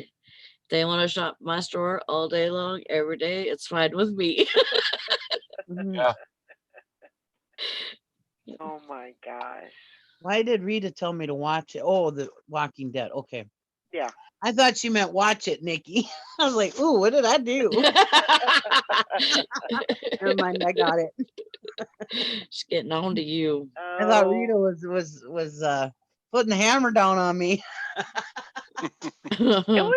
they want to shop my store all day long, every day. It's fine with me. Yeah. Oh my gosh. Why did Rita tell me to watch it? Oh, The Walking Dead. Okay. Yeah. I thought she meant watch it, Nikki. I was like, ooh, what did I do? Never mind, I got it. She's getting on to you. I thought Oh, Rita was putting the hammer down on me. it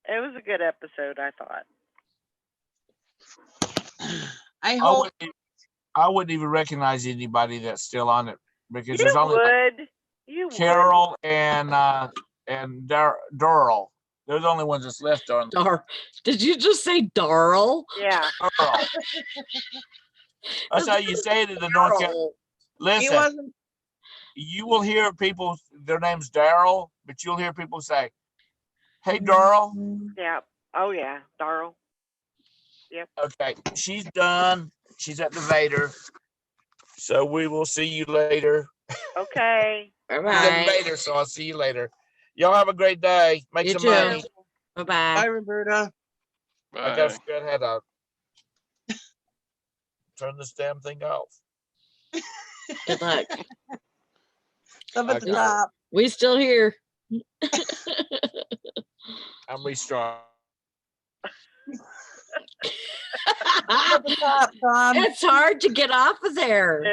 was a good episode, I thought. I I hope wouldn't even recognize anybody that's still on it because You there's only like would. You Carol and Doral. They're the only ones that's left on Did you just say Darl? would. Yeah. Doral. That's how you say it in the North Carolina. Darl. he Listen, wasn't. you will hear people, their name's Daryl, but you'll hear people say, hey, Mm-hmm. Daryl. Yeah. Oh yeah. Darl. Okay, she's done. She's at the Vader. So we will see you later. Okay. She's at the Bye-bye. Vader, so I'll see you later. Y'all have a great day. Make You some too. money. Bye, Bye-bye. Roberta. I gotta Bye. figure out how to turn this damn thing off. Good luck. Up I at the got it. top. We still here. I'm restarting. Up at the top, Tom. It's hard to get off of there. It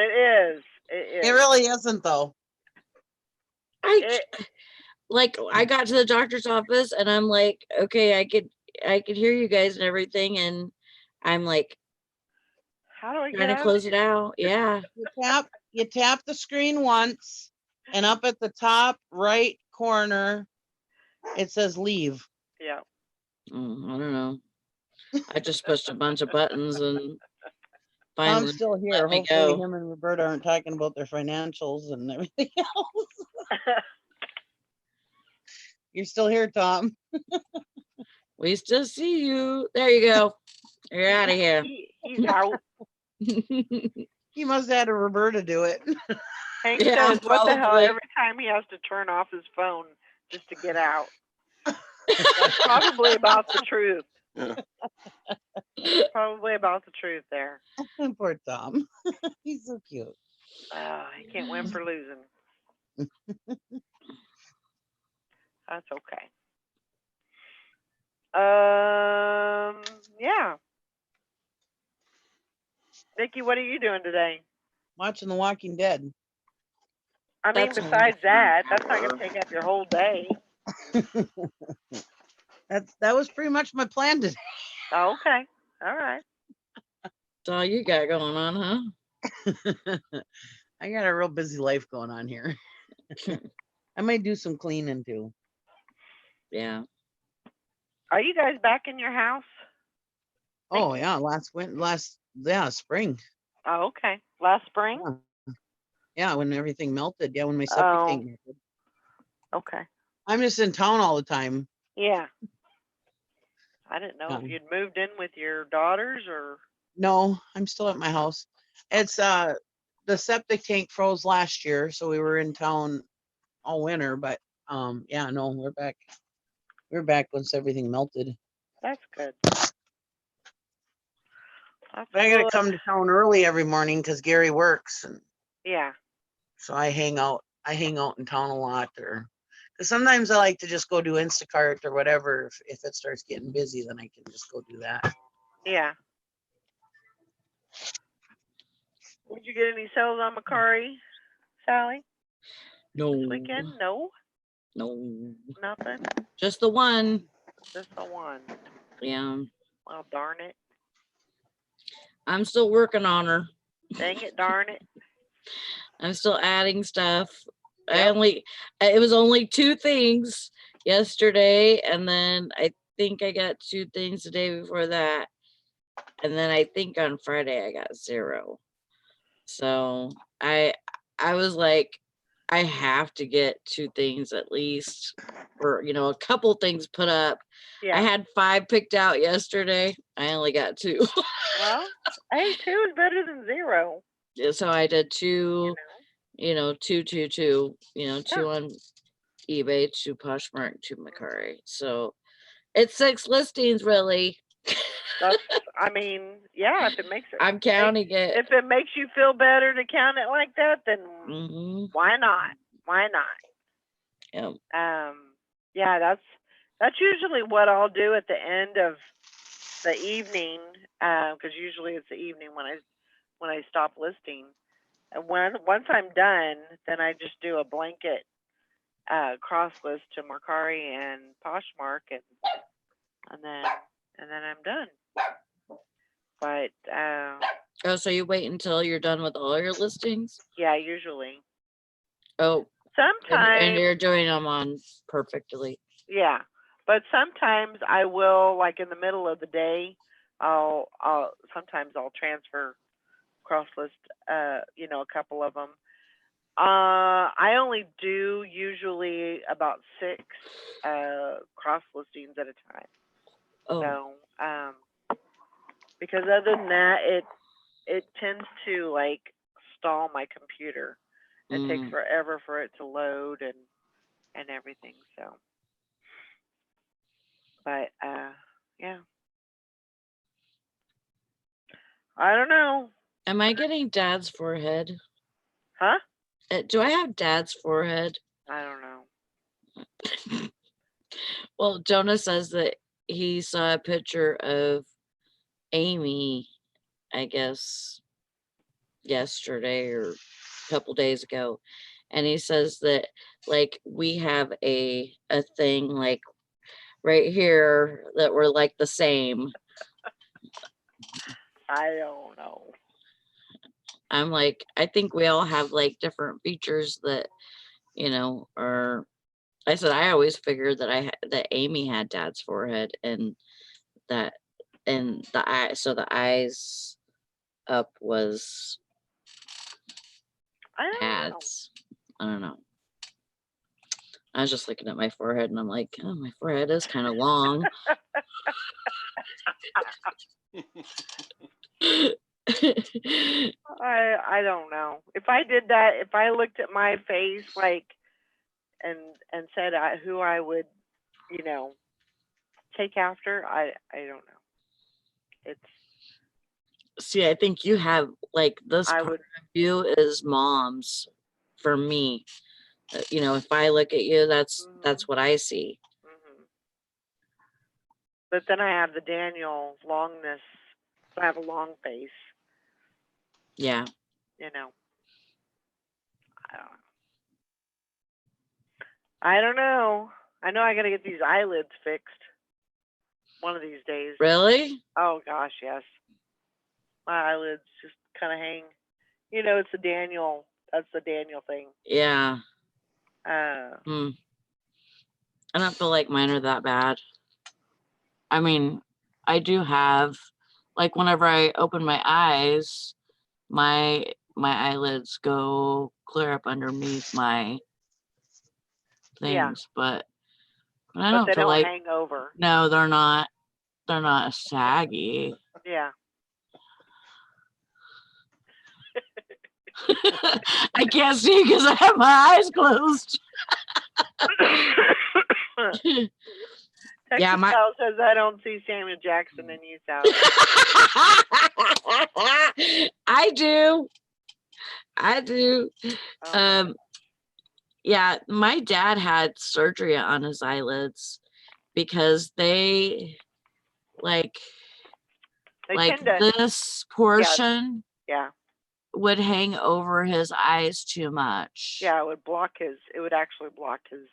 is. It is. It really isn't though. I got to the doctor's office and I'm like, okay, I could hear you guys and everything, and I'm like How do I get trying to out? close it out. Yeah. You tap the screen once, and up at the top right corner, it says leave. Yeah. I don't know. I just pushed a bunch of buttons and Tom's finally still here. let me Hopefully go. him and Roberta aren't talking about their financials and everything else. You're still here, Tom. We still see you. There you go. You're out of here. He's out. He must have had a Roberta do it. Hank Yeah, says, what the hell, probably. every time he has to turn off his phone just to get out. That's probably about the truth. Yeah. Probably about the truth there. Poor Tom. He's so cute. He can't win for losing. That's okay. Yeah. Nikki, what are you doing today? Watching The Walking Dead. I mean, That's besides that, that's not going to take up your whole day. That was pretty much my plan today. Oh, okay. All right. That's all you got going on, huh? I got a real busy life going on here. I might do some cleaning too. Yeah. Are you guys back in your house? Oh yeah, spring. Oh, okay. Last spring? Yeah. Yeah, when everything melted. Yeah, when my septic Oh. tank melted. Okay. I'm just in town all the time. Yeah. I didn't know if Yeah. you'd moved in with your daughters or. No, I'm still at my house. It's the septic tank froze last year, so we were in town all winter, but yeah, no, we're back. We're back once everything melted. That's good. That's But I gotta good. come to town early every morning because Gary works, and Yeah. so I hang out in town a lot, or because sometimes I like to just go do Instacart or whatever. If it starts getting busy, then I can just go do that. Yeah. Did you get any sales on Macari, Sally, No. this weekend? No, No. nothing. Just the one. Just the one. Yeah. Well, darn it. I'm still working on her. Dang it, darn it. I'm still adding stuff. Yep. It was only 2 things yesterday, and then I think I got 2 things the day before that. And then I think on Friday I got 0. So I was like, I have to get 2 things at least, or a couple things put up. I Yeah. had 5 picked out yesterday. I only got 2. Well, hey, 2 is better than 0. Yeah, so I did 2, You know? 2, 2, 2, 2 Yeah. on eBay, 2 Poshmark, 2 Macari. So it's 6 listings really. That's. I mean, yeah. If it makes it. I'm counting it. If it makes you feel better to count it like that, then why not? Why not? Yeah. Yeah. That's usually what I'll do at the end of the evening, because usually it's the evening when I stop listing. And once I'm done, then I just do a blanket cross list to Mercari and Poshmark, and then I'm done. But Oh, so you wait until you're done with all your listings? yeah, usually. Oh, and Sometimes. you're doing them on perfectly. Yeah, but sometimes I will, like in the middle of the day, sometimes I'll transfer cross list, a couple of them. I only do usually about 6 cross listings at a time. Oh, So, because other than that, it tends to like stall my computer. It takes forever for it to load and everything. So, but yeah, I don't know. am I getting Dad's forehead? Huh? Do I have Dad's forehead? I don't know. Well, Jonah says that he saw a picture of Amy, I guess, yesterday or a couple days ago. And he says that like we have a thing like right here that we're like the same. I don't know. I'm like, I think we all have like different features that, are. I said I always figured that that Amy had Dad's forehead and the eye, so the eyes up was I don't know. Dad's. I don't know. I was just looking at my forehead and I'm like, oh, my forehead is kind of long. I don't know. If I did that, if I looked at my face like and said who I would, take after, I don't know. It's See, I think you have like this I part would. of you is mom's for me. If I look at you, that's what I see. But then I have the Daniel longness. So I have a long face. Yeah. I don't know. I know I got to get these eyelids fixed one of these days. Really? Oh gosh, yes. My eyelids just kind of hang. It's the Daniel. That's the Daniel thing. Yeah. I don't feel like mine are that bad. I mean, I do have, like, whenever I open my eyes, my eyelids go clear up underneath my Yeah. things, but I But don't they feel don't like, hang over. no, they're not saggy. Yeah. I can't see because I have my eyes closed. Texas my- Sal says I don't see Samuel Jackson in you, Sally. I do. Oh, Yeah, my dad had surgery on his eyelids because they they like tend to, this portion yeah, would hang over his eyes too much. yeah, it would actually block his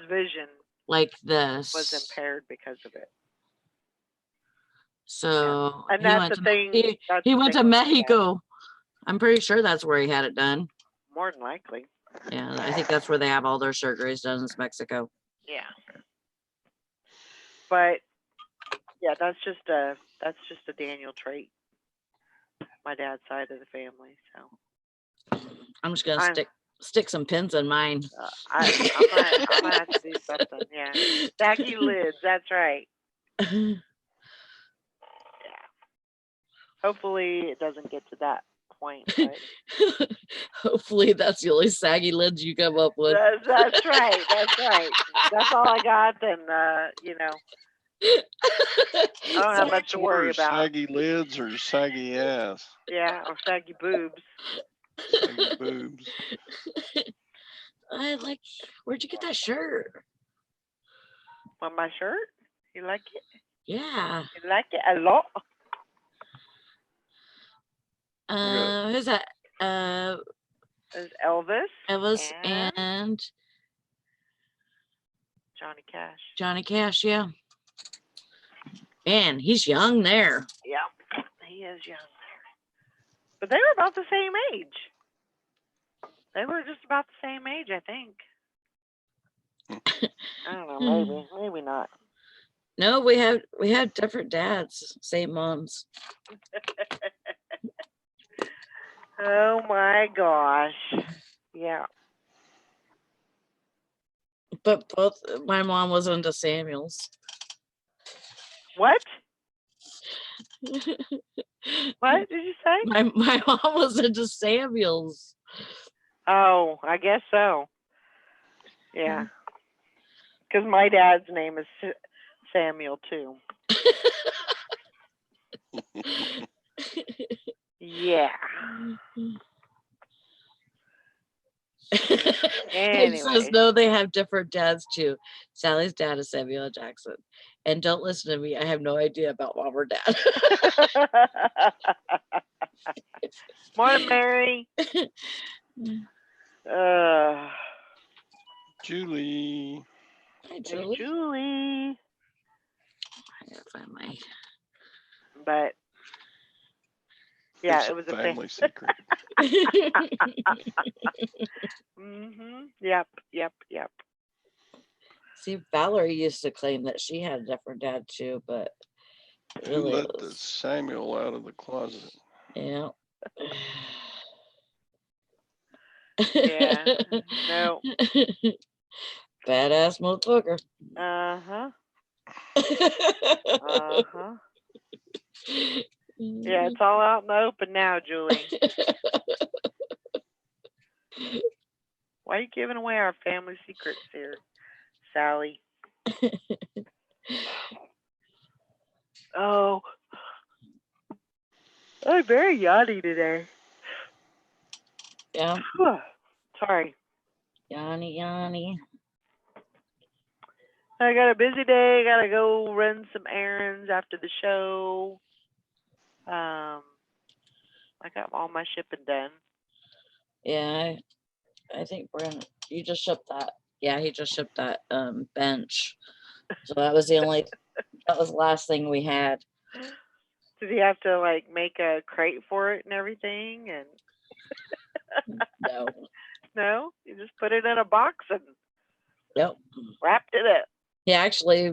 vision Like was this. impaired because of it. So And he that's went the to thing. he went to Mexico. I'm pretty sure that's where he had it done. More than likely. Yeah, I think that's where they have all their surgeries done is Mexico. Yeah. But yeah, that's just a Daniel trait. My dad's side of the family. So I'm just gonna stick some pins in mine. I'm gonna have to do something. Yeah. Saggy lids. That's right. Yeah. Hopefully it doesn't get to that point. But Hopefully that's the only saggy lids you come up with. that's right. That's right. That's all I got. And I don't have much to worry about. Saggy lids or saggy ass? Yeah, or saggy boobs. Saggy boobs. Where'd you get that shirt? On my shirt? You like it? Yeah. You like it a lot? Who's that? There's Elvis. Elvis and Johnny Cash. Johnny Cash, yeah. Man, he's young there. Yeah, he is young there. But they were about the same age. They were just about the same age, I think. I don't know, maybe not. No, we had different dads, same moms. Oh my gosh. Yeah. But my mom was into Samuels. What? What did you say? My mom was into Samuels. Oh, I guess so. Yeah. Because my dad's name is Samuel too. Yeah. It says no, they have different dads too. Sally's dad is Samuel L. Jackson. And don't listen to me. I have no idea about mom or dad. Morning, Mary. Julie. Hi, Julie. Julie. I gotta find my. But yeah, It's it was a family secret. Yep. See, Valerie used to claim that she had a different dad too, but Who let the Samuel out of the closet? Yeah. Yeah. No. Badass motherfucker. Uh-huh. Yeah, Yeah, it's all out in the open now, Julie. Why are you giving away our family secrets here, Sally? Oh, I'm very yawny today. Yeah. Sorry. Yanni. I got a busy day. Gotta go run some errands after the show. I got all my shipping done. Yeah, I think you just shipped that. Yeah, he just shipped that bench. So that was the last thing we had. Did he have to like make a crate for it and everything? And No. no, you just put it in a box and Yep. Wrapped it up. He actually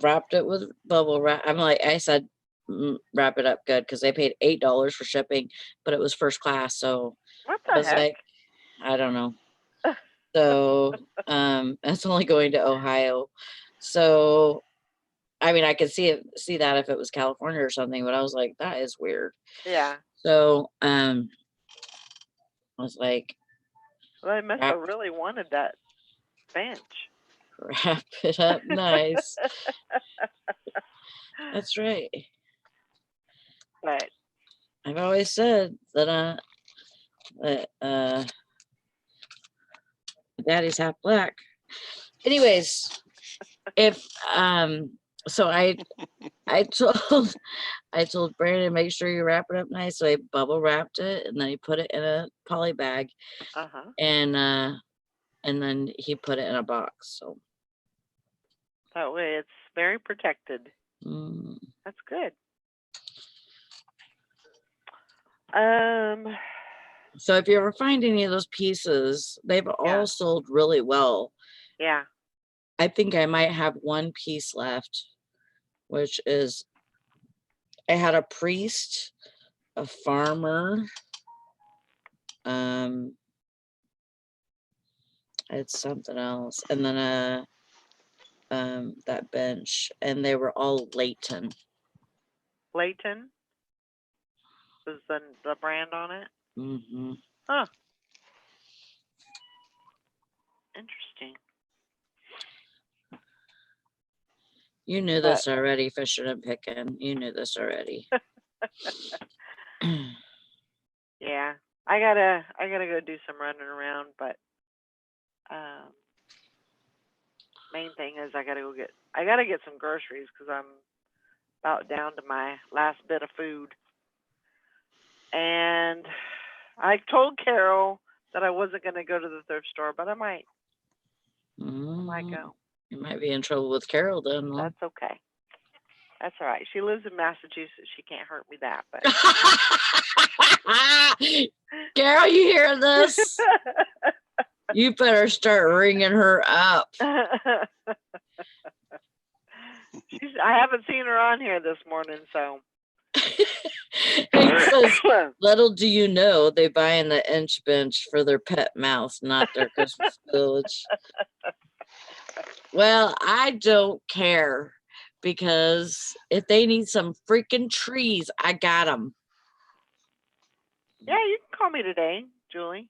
wrapped it with bubble wrap. I said, wrap it up good because they paid $8 for shipping, but it was first class. So What I the was heck? like, I don't know. So it's only going to Ohio. So I mean, I could see that if it was California or something, but I was like, that is weird. Yeah. So I was like, Well, they must have really wanted that bench. wrap it up nice. That's right. But I've always said that daddy's half black. Anyways, if so I told Brandon, make sure you wrap it up nice. So I bubble wrapped it and then he put it in a poly bag and then he put it in a box. So that way it's very protected. mm. That's good. So if you ever find any of those pieces, they've all sold really well. Yeah. I think I might have one piece left, which is I had a priest, a farmer, it's something else, and then that bench, and they were all Layton. Layton is the brand on it. Mm-hmm. Huh. Interesting. You knew this already, Fishing and Picking. You knew this already. Yeah, I gotta go do some running around, but main thing is I gotta get some groceries because I'm about down to my last bit of food. And I told Carol that I wasn't gonna go to the thrift store, but I might. Might go. You might be in trouble with Carol then. Huh? That's okay. That's all right. She lives in Massachusetts. She can't hurt me that. But Carol, you hear this? You better start ringing her up. I haven't seen her on here this morning, so. Says, little do you know, they buy in the inch bench for their pet mouse, not their Christmas village. Well, I don't care because if they need some freaking trees, I got them. Yeah, you can call me today, Julie.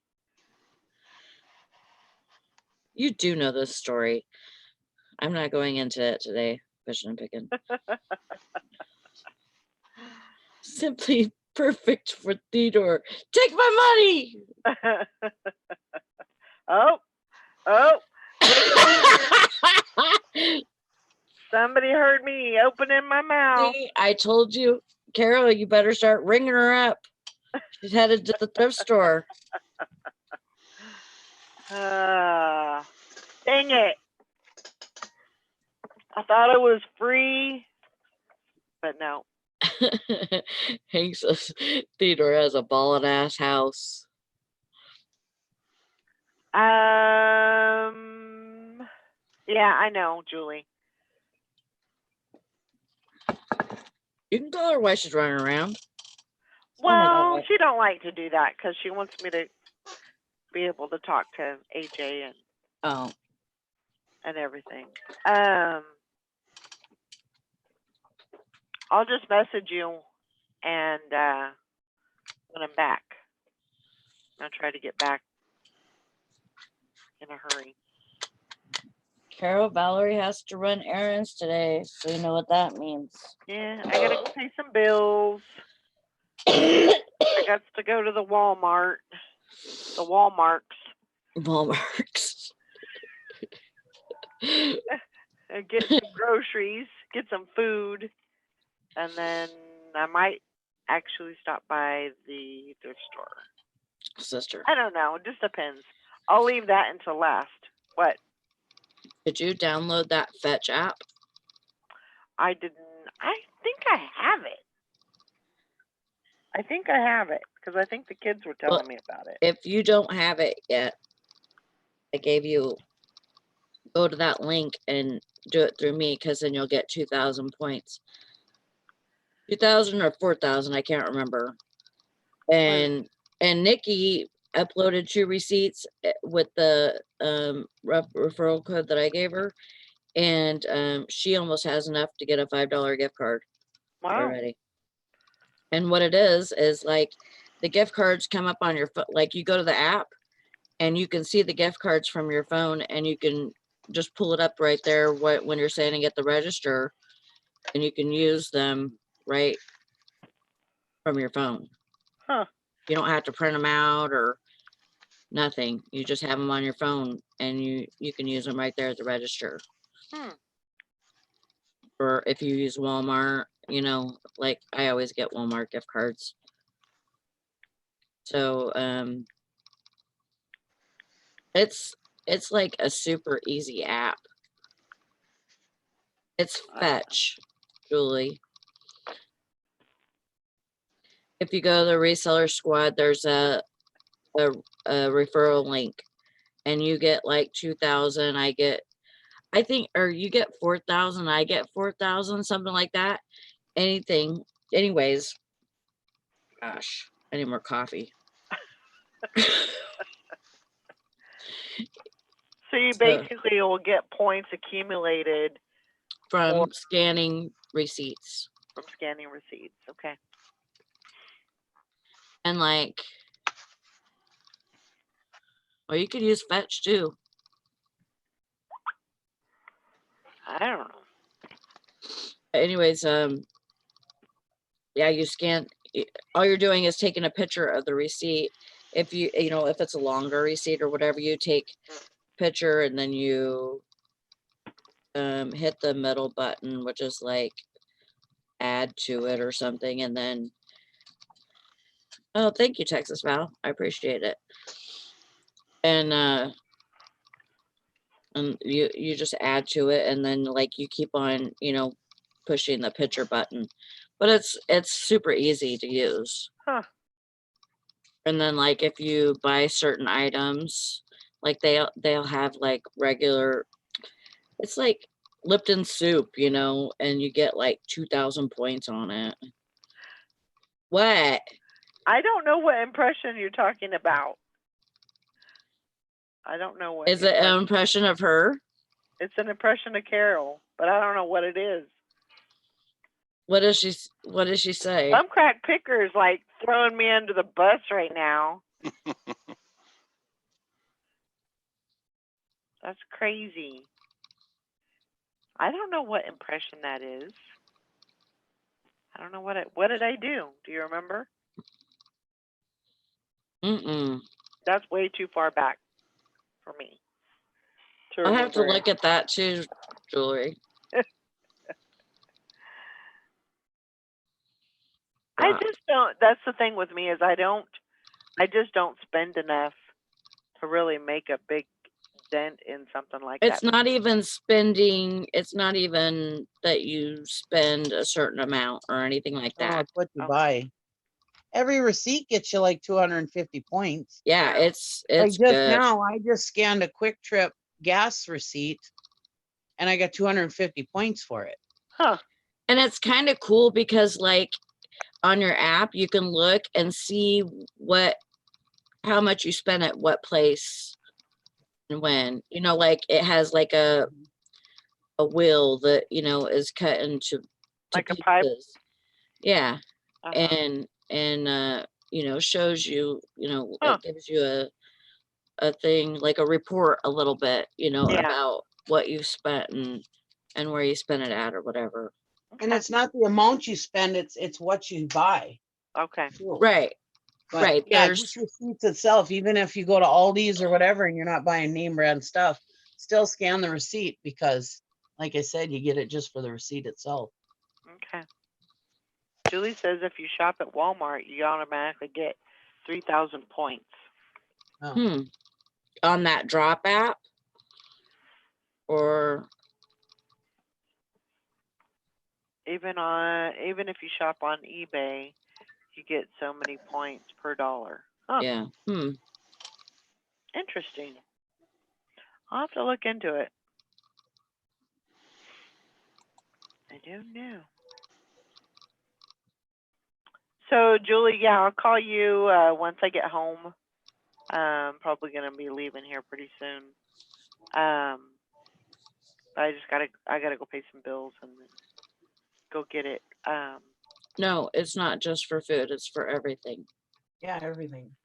You do know this story. I'm not going into it today, Fishing and Picking. Simply perfect for Theodore. Take my money. Oh. Somebody heard me opening my mouth. See, I told you, Carol, you better start ringing her up. She's headed to the thrift store. Dang it. I thought it was free, but no. Hank says Theodore has a ballin' ass house. Yeah, I know, Julie. You can tell her why she's running around. Well, she don't like to do that because she wants me to be able to talk to AJ and everything. I'll just message you and when I'm back. I'll try to get back in a hurry. Carol, Valerie has to run errands today, so you know what that means. Yeah, I gotta go pay some bills. I got to go to the Walmart. The Walmarts. And get some groceries, get some food, and then I might actually stop by the thrift store. Sister. I don't know. It just depends. I'll leave that until last. What? Did you download that Fetch app? I didn't. I think I have it. Because I think the kids were telling me about it. If you don't have it yet, I gave you go to that link and do it through me, because then you'll get 2,000 points. 2,000 or 4,000, I can't remember. And Nikki uploaded 2 receipts with the referral code that I gave her, and she almost has enough to get a $5 gift card Wow. already. And what it is like the gift cards come up on your phone, like you go to the app and you can see the gift cards from your phone, and you can just pull it up right there when you're standing at the register, and you can use them right from your phone. Huh. You don't have to print them out or nothing. You just have them on your phone, and you can use them right there at the register. Hmm. Or if you use Walmart, you know, like I always get Walmart gift cards. So it's like a super easy app. It's Fetch, Julie. If you go to the reseller squad, there's a referral link, and you get like 2,000. I think, or you get 4,000. I get 4,000, something like that. Anyways, gosh, I need more coffee. So you basically will get points accumulated from scanning receipts. From scanning receipts. Okay. And like, well, you could use Fetch too. I don't know. Anyways, yeah, you scan. All you're doing is taking a picture of the receipt. If you know, if it's a longer receipt or whatever, you take picture and then you hit the middle button, which is like add to it or something, and then oh, thank you, Texas Val, I appreciate it. And you just add to it, and then like you keep on, you know, pushing the picture button, but it's super easy to use. Huh. And then like if you buy certain items, like they'll have like regular, it's like Lipton soup, you know, and you get like 2,000 points on it. What? I don't know what impression you're talking about. I don't know what. Is it an impression of her? It's an impression of Carol, but I don't know what it is. What does she say? Some crack picker is like throwing me under the bus right now. That's crazy. I don't know what impression that is. I don't know what did I do? Do you remember? That's way too far back for me. I'll have to look at that too, Julie. I just don't. That's the thing with me is I just don't spend enough to really make a big dent in something like that. It's not even spending. It's not even that you spend a certain amount or anything like that. It's what you buy. Every receipt gets you like 250 points. Yeah, it's like just good. now. I just scanned a Quick Trip gas receipt, and I got 250 points for it. Huh. And it's kind of cool because like on your app, you can look and see how much you spent at what place and when, you know, like it has like a wheel that, you know, is cut into like pieces. A pipe. Yeah. And you know, shows you, you know, it gives you a thing, like a report a little bit, you know, about what you spent and where you spent it at or whatever. And it's not the amount you spend, it's what you buy. Okay. Right. But right. Yeah, just receipts itself, even if you go to Aldi's or whatever and you're not buying name brand stuff, still scan the receipt because, like I said, you get it just for the receipt itself. Okay. Julie says if you shop at Walmart, you automatically get 3,000 points. Oh. On that drop app? Or even if you shop on eBay, you get so many points per dollar. Huh. Yeah. Interesting. I'll have to look into it. I don't know. So Julie, yeah, I'll call you once I get home. Probably gonna be leaving here pretty soon. I gotta go pay some bills and then go get it. No, it's not just for food, it's for everything. Yeah, everything.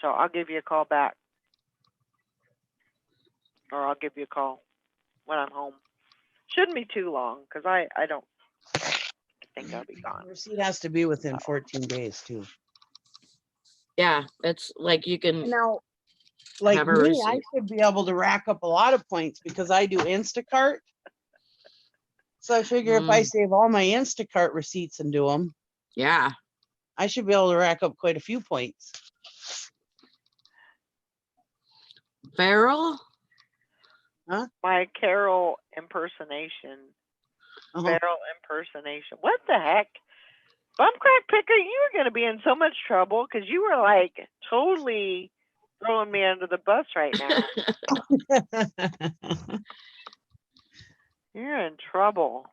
So I'll give you a call back, or I'll give you a call when I'm home. Shouldn't be too long because I don't think I'll be gone. Receipt has to be within 14 days too. Yeah, it's like you can Now, like have a me, I receipt. should be able to rack up a lot of points because I do Instacart. So I figure if I save all my Instacart receipts and do them, Yeah. I should be able to rack up quite a few points. Farrell? My Carol impersonation. Uh-huh. Barrel impersonation. What the heck? Bumcrack Picker, you were going to be in so much trouble because you were like totally throwing me under the bus right now. You're in trouble.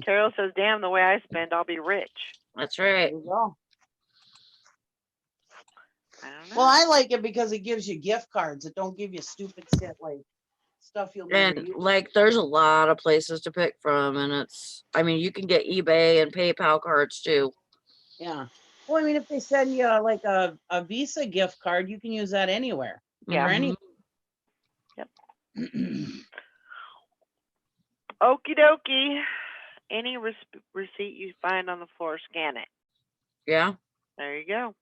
Carol says, damn, the way I spend, I'll be rich. That's There right. you go. I don't know. Well, I like it because it gives you gift cards. It don't give you stupid shit like stuff you'll never And use. like there's a lot of places to pick from, and I mean you can get eBay and PayPal cards too. Yeah. Well, I mean, if they send you like a Visa gift card, you can use that anywhere. Yeah. For any. Yep. Okie dokie. Any receipt you find on the floor, scan it. Yeah. There you go.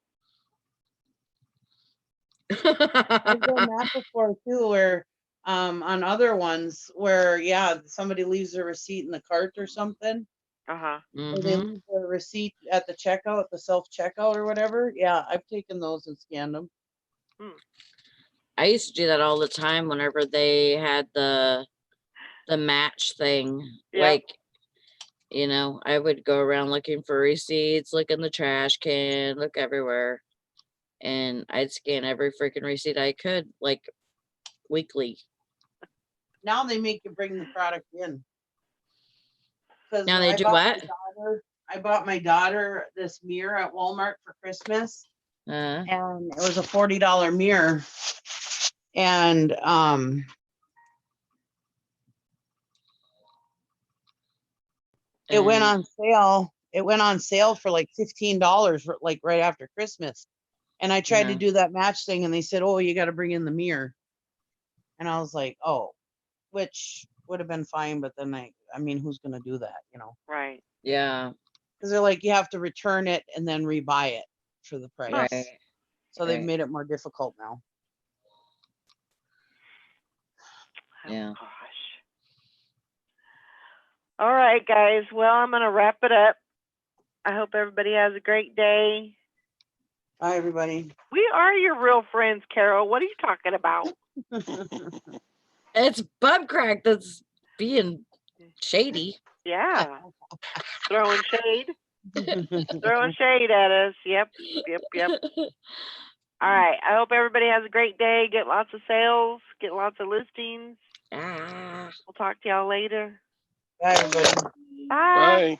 I've done that before too, where on other ones where somebody leaves a receipt in the cart or something, or they Mhm. leave the receipt at the checkout, the self checkout or whatever. Yeah, I've taken those and scanned them. I used to do that all the time whenever they had the match thing. Yep. Like, you know, I would go around looking for receipts, look in the trash can, look everywhere. And I'd scan every freaking receipt I could, like weekly. Now they make you bring the product in. Because Now they do what? I bought my daughter this mirror at Walmart for Christmas, and it was a $40 mirror, and it went on sale. It went on sale for like $15, like right after Christmas. And I tried to do that match thing, and they said, "Oh, you got to bring in the mirror." And I was like, "Oh," which would have been fine, but then I mean, who's gonna do that, you know? Right. Yeah. Because they're like, you have to return it and then rebuy it for the price. Right. So they've made it more difficult now. Yeah. Oh, gosh. All right, guys. Well, I'm going to wrap it up. I hope everybody has a great day. Bye, everybody. We are your real friends, Carol. What are you talking about? It's Bumcrack that's being shady. Yeah. Throwing shade. Throwing shade at us. Yep. All right. I hope everybody has a great day. Get lots of sales. Get lots of listings. We'll talk to y'all later. Bye, everybody. Bye. Bye.